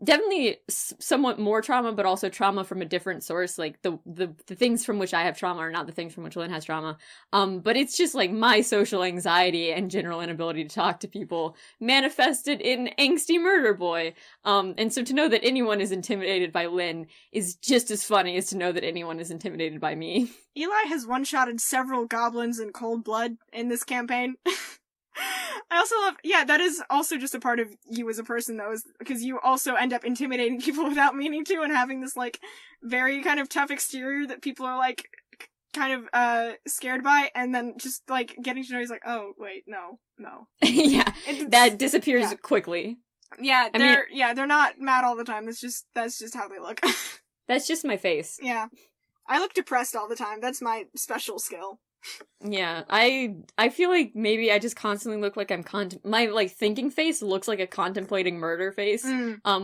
Definitely somewhat more trauma, but also trauma from a different source. Like, the things from which I have trauma are not the things from which Lynn has trauma. But it's just, like, my social anxiety and general inability to talk to people manifested in angsty murder boy. And so to know that anyone is intimidated by Lynn is just as funny as to know that anyone is intimidated by me. Eli has one-shotted several goblins in cold blood in this campaign. I also love, that is also just a part of you as a person, though, is because you also end up intimidating people without meaning to, and having this, like, very kind of tough exterior that people are, like, kind of, scared by, and then just, like, getting to know, he's like, oh, wait, no. Yeah, that disappears quickly. Yeah, they're not mad all the time, that's just how they look. That's just my face. Yeah. I look depressed all the time, that's my special skill. Yeah, I feel like maybe I just constantly look like my, like, thinking face looks like a contemplating murder face,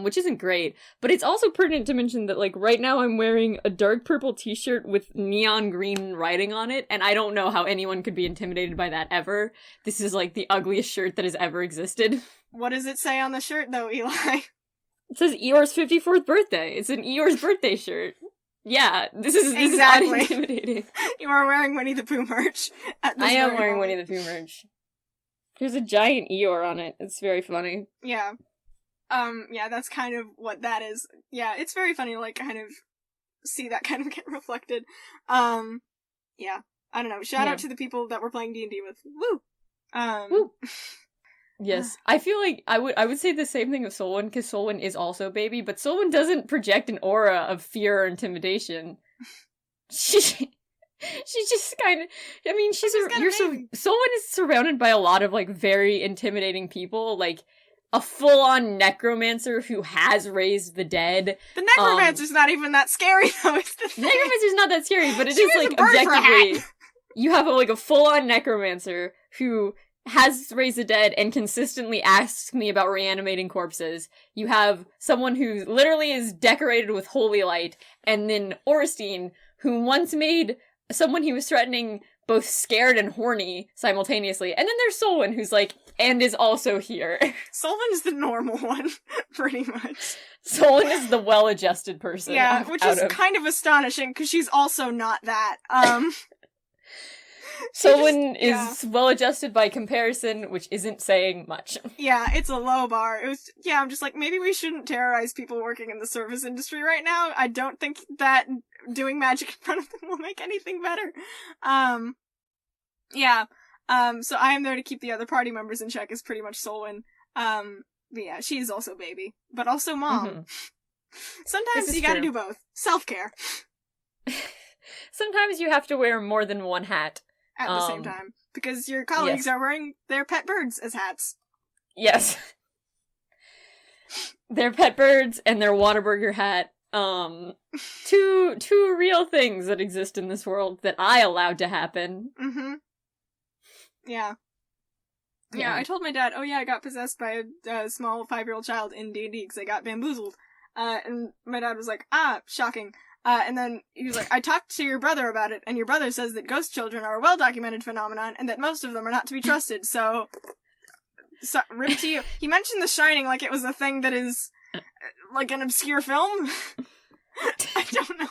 which isn't great, but it's also pertinent to mention that, like, right now I'm wearing a dark purple t-shirt with neon green writing on it, and I don't know how anyone could be intimidated by that ever. This is, like, the ugliest shirt that has ever existed. What does it say on the shirt, though, Eli? It says Eeyore's 54th birthday. It's an Eeyore's birthday shirt. Yeah, this is intimidating. You are wearing Winnie the Pooh merch. I am wearing Winnie the Pooh merch. There's a giant Eeyore on it. It's very funny. Yeah. That's kind of what that is. Yeah, it's very funny to, like, kind of see that kind of get reflected. Yeah. I don't know. Shout out to the people that we're playing D&D with. Woo! Woo! Yes, I feel like I would say the same thing of Solwyn, because Solwyn is also baby, but Solwyn doesn't project an aura of fear or intimidation. She's just kind of, I mean, baby. Solon is surrounded by a lot of, like, very intimidating people, like, a full-on necromancer who has raised the dead. The necromancer's not even that scary, though, is the thing. Necromancer's not that scary, but it She is, wears like, a bird for a objectively, hat. you have, a full-on necromancer who has raised the dead and consistently asks me about reanimating corpses. You have someone who literally is decorated with holy light, and then Orstein, who once made someone he was threatening both scared and horny simultaneously. And then there's Solon, who's like, and is also here. Solon's the normal one, pretty much. Solon is the well-adjusted person. Yeah, which is kind of astonishing, because she's also not that. Solon is well-adjusted by comparison, which isn't saying much. Yeah, it's a low bar. I'm just like, maybe we shouldn't terrorize people working in the service industry right now. I don't think that doing magic in front of them will make anything better. So I am there to keep the other party members in check is pretty much Solon. But yeah, she is also baby, but also mom. Mm-hmm. Sometimes you gotta do both. Self-care. Sometimes you have to wear more than one hat. At the same time. Because your colleagues are wearing their pet birds as hats. Yes. Their pet birds and their Whataburger hat. Two real things that exist in this world that I allowed to happen. Mm-hmm. Yeah, I told my dad, I got possessed by a small 5-year-old child in D&D because I got bamboozled. And my dad was like, shocking. And then he was like, I talked to your brother about it, and your brother says that ghost children are a well-documented phenomenon, and that most of them are not to be trusted, so rip to you. He mentioned The Shining like it was a thing that is, like, an obscure film. I don't know.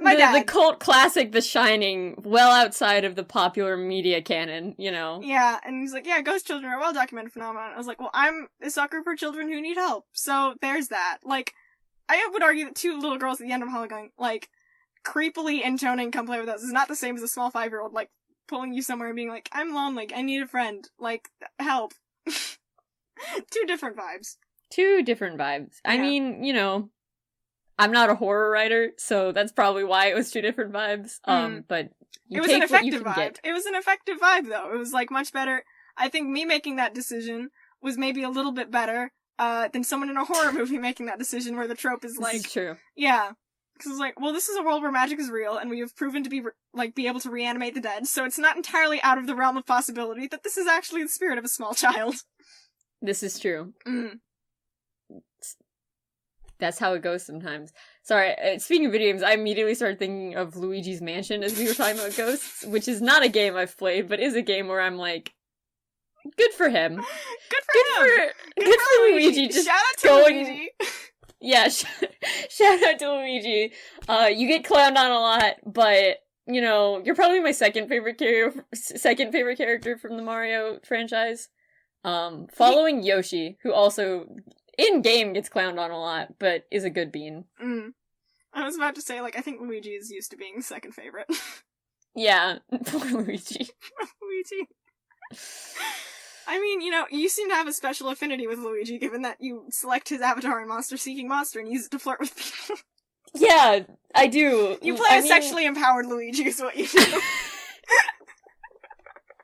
The cult classic The Shining, well outside of the popular media canon, you know? Yeah, and he's like, ghost children are a well-documented phenomenon. I was like, well, I'm a sucker for children who need help, so there's that. Like, I would argue that 2 little girls at the end of Hollow going, like, creepily intoning "Come Play With Us" is not the same as a small 5-year-old, like, pulling you somewhere and being like, I'm lonely, I need a friend, like, help. 2 different vibes. 2 different vibes. Yeah. I mean, you know, I'm not a horror writer, so that's probably why it was 2 different vibes. But it was an effective vibe. It was an effective vibe, though. It was, like, much better. I think me making that decision was maybe a little bit better than someone in a horror movie making that decision where the trope is like... This is true. Yeah. Because it's like, well, this is a world where magic is real, and we have proven to be able to reanimate the dead, so it's not entirely out of the realm of possibility that this is actually the spirit of a small child. This is true. That's how it goes sometimes. Sorry, speaking of video games, I immediately started thinking of Luigi's Mansion as we were talking about ghosts, which is not a game I've played, but is a game where I'm like, good for him. Good for Luigi. Just shout out to Luigi. Yeah, shout out to Luigi. You get clowned on a lot, but you know you're probably my second favorite character from the Mario franchise. Following Yoshi, who also in game gets clowned on a lot, but is a good bean. I was about to say, like, I think Luigi is used to being the second favorite. Yeah, poor Luigi. Luigi. I mean, you know, you seem to have a special affinity with Luigi, given that you select his avatar in Monster Seeking Monster and use it to flirt with people. Yeah, I do. You play a sexually empowered Luigi is what you do.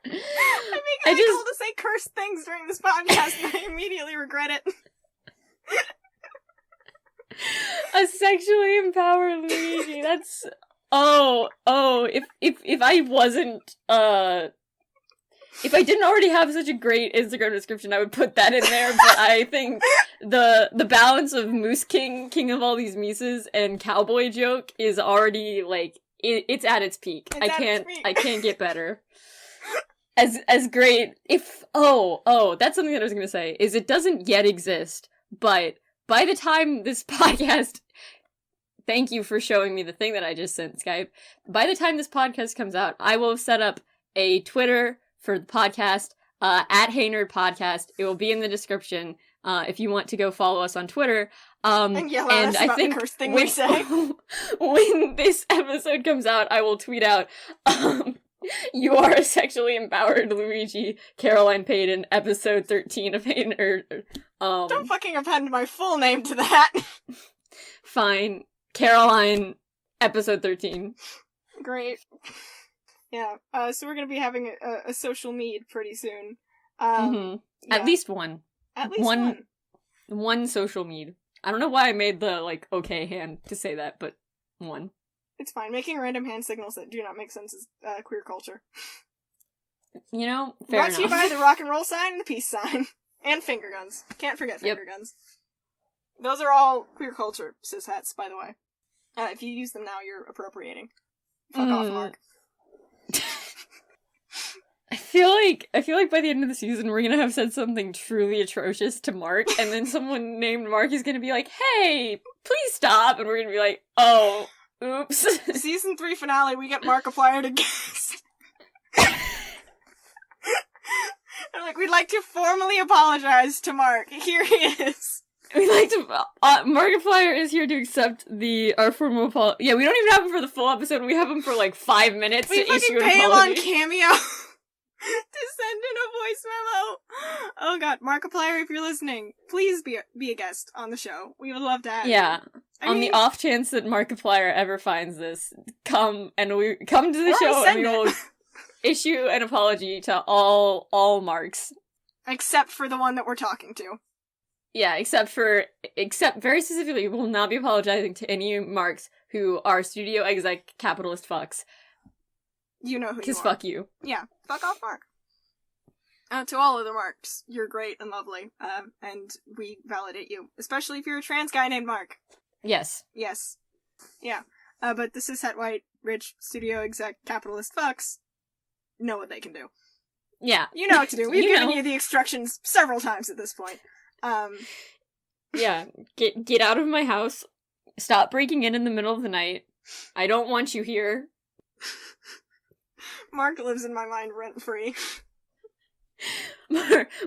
I make it cool to say cursed things during this podcast, and I immediately regret it. A sexually empowered Luigi, that's... if I wasn't, if I didn't already have such a great Instagram description, I would put that in there, but I think the balance of Moose King, King of all these Mises, and Cowboy Joke is already, like, it's at its peak. I can't get better. As great, that's something that I was gonna say, is it doesn't yet exist, but by the time this podcast, thank you for showing me the thing that I just sent, Skype, by the time this podcast comes out, I will have set up a Twitter for the podcast, at Hey Nerd Podcast. It will be in the description, if you want to go follow us on Twitter. And yell at us about the curse thing we say. When this episode comes out, I will tweet out, you are a sexually empowered Luigi, Caroline Payton, episode 13 of Hey Nerd. Don't fucking append my full name to that. Fine. Caroline, episode 13. Great. Yeah, so we're gonna be having a social meet pretty soon. Yeah. At least one. At least one. One social meet. I don't know why I made the, like, okay hand to say that, but one. It's fine. Making random hand signals that do not make sense is queer culture. You know, fair Brought enough. to you by the rock and roll sign and the peace sign. And finger guns. Can't forget finger guns. Those are all queer culture, cishets, by the way. If you use them now, you're appropriating. Fuck off, Mark. I feel like by the end of the season we're gonna have said something truly atrocious to Mark, and then someone named Mark is gonna be like, "Hey, please stop," and we're gonna be like, "Oh, oops." Season 3 finale, we get Markiplier to guest. I'm like, we'd like to formally apologize to Mark. Here he is. We'd like to. Markiplier is here to accept our formal apology. Yeah, we don't even have him for the full episode. We have him for like 5 minutes we to issue an pay apology. him on Cameo to send in a voice memo. Oh god, Markiplier, if you're listening, please be a guest on the show. We would love to have you. On the off chance that Markiplier ever finds this, come to the show and we will issue an apology to all Marks. Except for the one that we're talking to. Yeah, except very specifically, we will not be apologizing to any Marks who are studio exec capitalist fucks. You know who you are. Because fuck you. Yeah, fuck off, Mark. To all other Marks, you're great and lovely, and we validate you. Especially if you're a trans guy named Mark. Yes. Yes. Yeah. But the cishet white, rich, studio exec capitalist fucks know what they can do. Yeah. You know what to do. We've given you the instructions several times at this point. Yeah. Get out of my house. Stop breaking in the middle of the night. I don't want you here. Mark lives in my mind rent-free.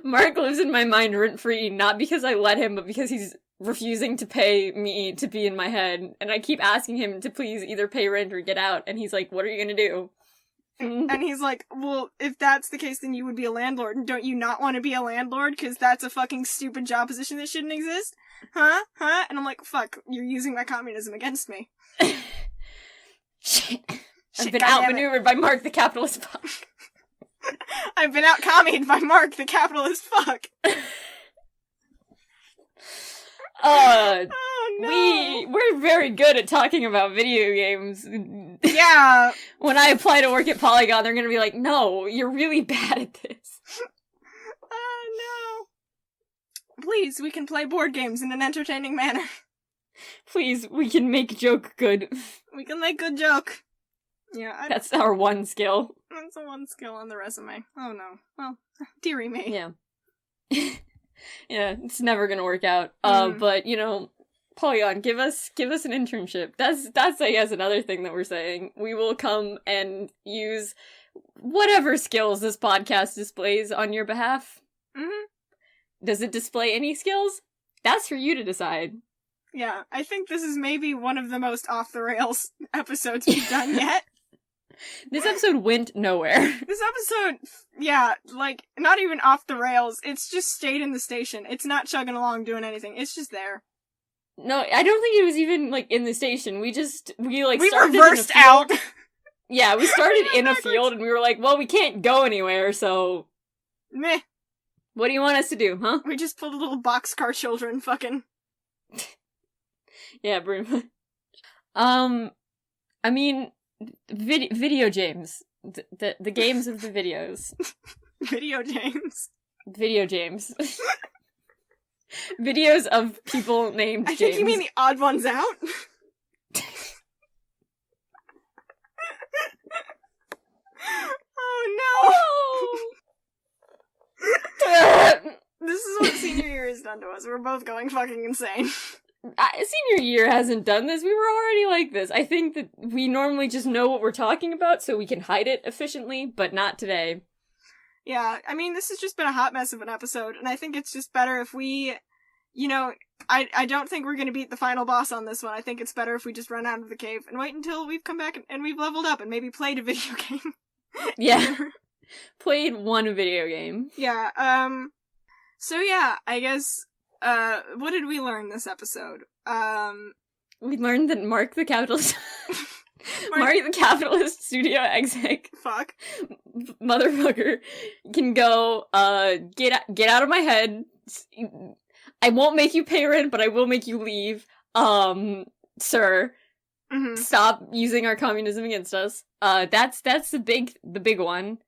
Mark lives in my mind rent-free, not because I let him, but because he's refusing to pay me to be in my head. And I keep asking him to please either pay rent or get out. And he's like, what are you gonna do? And he's like, well, if that's the case, then you would be a landlord. And don't you not want to be a landlord? Because that's a fucking stupid job position that shouldn't exist? Huh? And I'm like, fuck, you're using my communism against me. Shit. I've been outmaneuvered by Mark the capitalist fuck. I've been out-commied by Mark the capitalist fuck. Oh no. We're very good at talking about video games. Yeah. When I apply to work at Polygon, they're gonna be like, no, you're really bad at this. Oh no. Please, we can play board games in an entertaining manner. Please, we can make joke good. We can make good joke. Yeah, that's our one skill. That's the one skill on the resume. Oh no. Well, dearie me. Yeah. Yeah, it's never gonna work out. But, you know, Polygon, give us an internship. That's I guess another thing that we're saying. We will come and use whatever skills this podcast displays on your behalf. Mm-hmm. Does it display any skills? That's for you to decide. Yeah, I think this is maybe one of the most off-the-rails episodes we've done yet. This episode went nowhere. This episode, yeah, like, not even off the rails. It's just stayed in the station. It's not chugging along doing anything. It's just there. No, I don't think it was even, like, in the station. We started reversed out! Yeah, we started in a field, and we were like, well, we can't go anywhere, so... Meh. What do you want us to do, huh? We just pulled little boxcar children, fucking... Yeah, pretty much. I mean... Video games. The games of the videos. Video games. Video games. Videos of people named James. I think you mean the odd ones out? Oh no! This is what senior year has done to us. We're both going fucking insane. Senior year hasn't done this. We were already like this. I think that we normally just know what we're talking about so we can hide it efficiently, but not today. Yeah, I mean, this has just been a hot mess of an episode, and I think it's just better if we, you know, I don't think we're gonna beat the final boss on this one. I think it's better if we just run out of the cave and wait until we've come back and we've leveled up and maybe played a video game. Yeah. Played one video game. Yeah, so yeah, I guess, what did we learn this episode? We learned that Mark the capitalist... Marty the capitalist studio exec Fuck. motherfucker can go, get out of my head. I won't make you pay rent, but I will make you leave. Sir. Mm-hmm. Stop using our communism against us. That's the big one.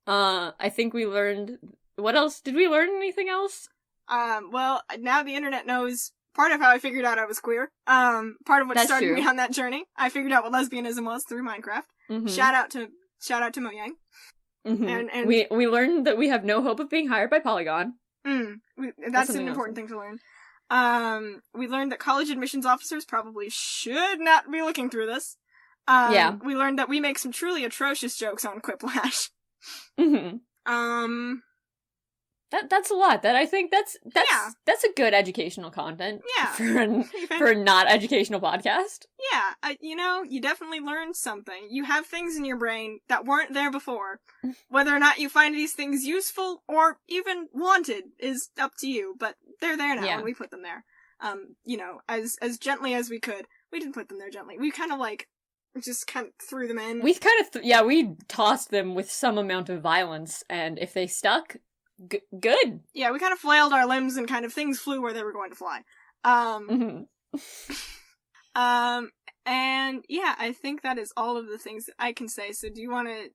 I think we learned, what else? Did we learn anything else? Well, now the internet knows part of how I figured out I was queer. Part of what That's started true. me on that journey. I figured out what lesbianism was through Minecraft. Mm-hmm. Shout out to Mojang. Mm-hmm. And we learned that we have no hope of being hired by Polygon. That's an important thing to learn. We learned that college admissions officers probably should not be looking through this. Yeah. We learned that we make some truly atrocious jokes on Quiplash. Mm-hmm. That's a lot. That I think that's a good educational content. Yeah. For a not educational podcast. Yeah, you definitely learned something. You have things in your brain that weren't there before. Whether or not you find these things useful or even wanted is up to you, but they're there now and we put them there. As gently as we could. We didn't put them there gently. We kind of just kind of threw them in. We kind of we tossed them with some amount of violence, and if they stuck, good. Yeah, we kind of flailed our limbs and kind of things flew where they were going to fly. And yeah, I think that is all of the things that I can say. So do you want to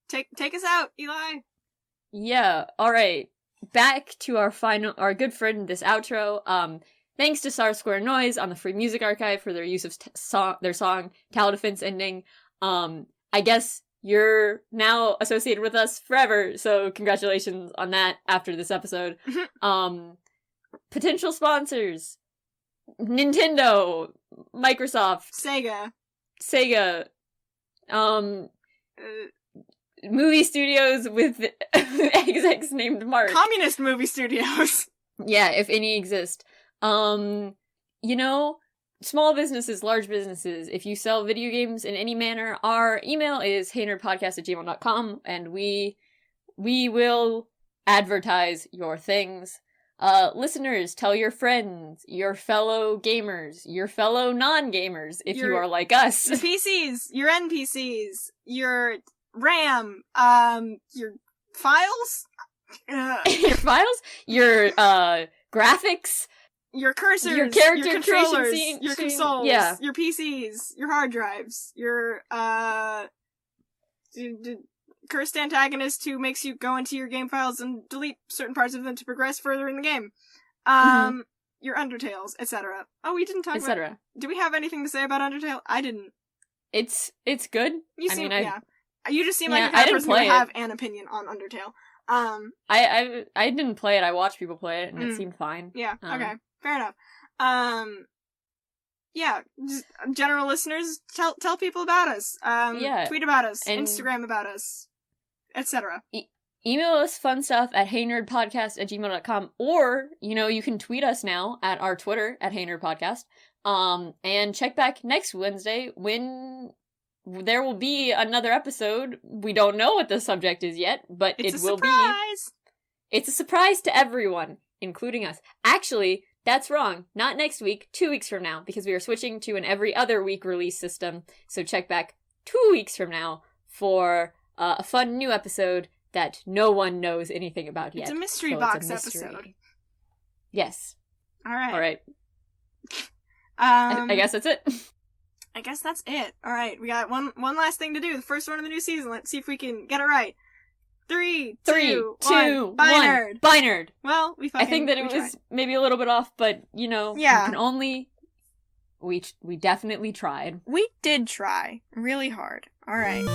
take us out, Eli? Yeah, alright. Back to our good friend, this outro. Thanks to sawsquarenoise on the Free Music Archive for their use of their song Tower Defense Ending. I guess you're now associated with us forever, so congratulations on that after this episode. Potential sponsors: Nintendo, Microsoft, Sega, movie studios with execs named Mark. Communist movie studios. Yeah, if any exist. Small businesses, large businesses, if you sell video games in any manner, our email is heynerdpodcast@gmail.com, and we will advertise your things. Listeners, tell your friends, your fellow gamers, your fellow non-gamers, if you are like us. Your PCs, your NPCs, your RAM, your files? Your files? Your, graphics? Your cursors, your character your controllers, creation scene, your consoles, your PCs, your hard drives, your, cursed antagonist who makes you go into your game files and delete certain parts of them to progress further in the game. Your Undertales, etc. Oh, we didn't talk about... Do we have anything to say about Undertale? I didn't. It's good. You just seem like the kind of person who would have an opinion on Undertale. I didn't play it. I watched people play it, and it seemed fine. Yeah, okay. Fair enough. Just general listeners, tell people about us. Tweet about us, and Instagram about us, etc. Email us fun stuff at heynerdpodcast@gmail.com, or, you can tweet us now at our Twitter at heynerdpodcast. And check back next Wednesday when there will be another episode. We don't know what the subject is yet, but it will be. It's a surprise to everyone, including us. Actually, that's wrong. Not next week, 2 weeks from now, because we are switching to an every other week release system. So check back 2 weeks from now for a fun new episode that no one knows anything about yet. It's a mystery box episode. Yes. All right. I guess that's it. I guess that's it. All right, we got one last thing to do. The first one of the new season. Let's see if we can get it right. 3, 2, 1. Bye, nerd. Well, I think that it was maybe a little bit off, but you can only. We definitely tried. We did try really hard. All right.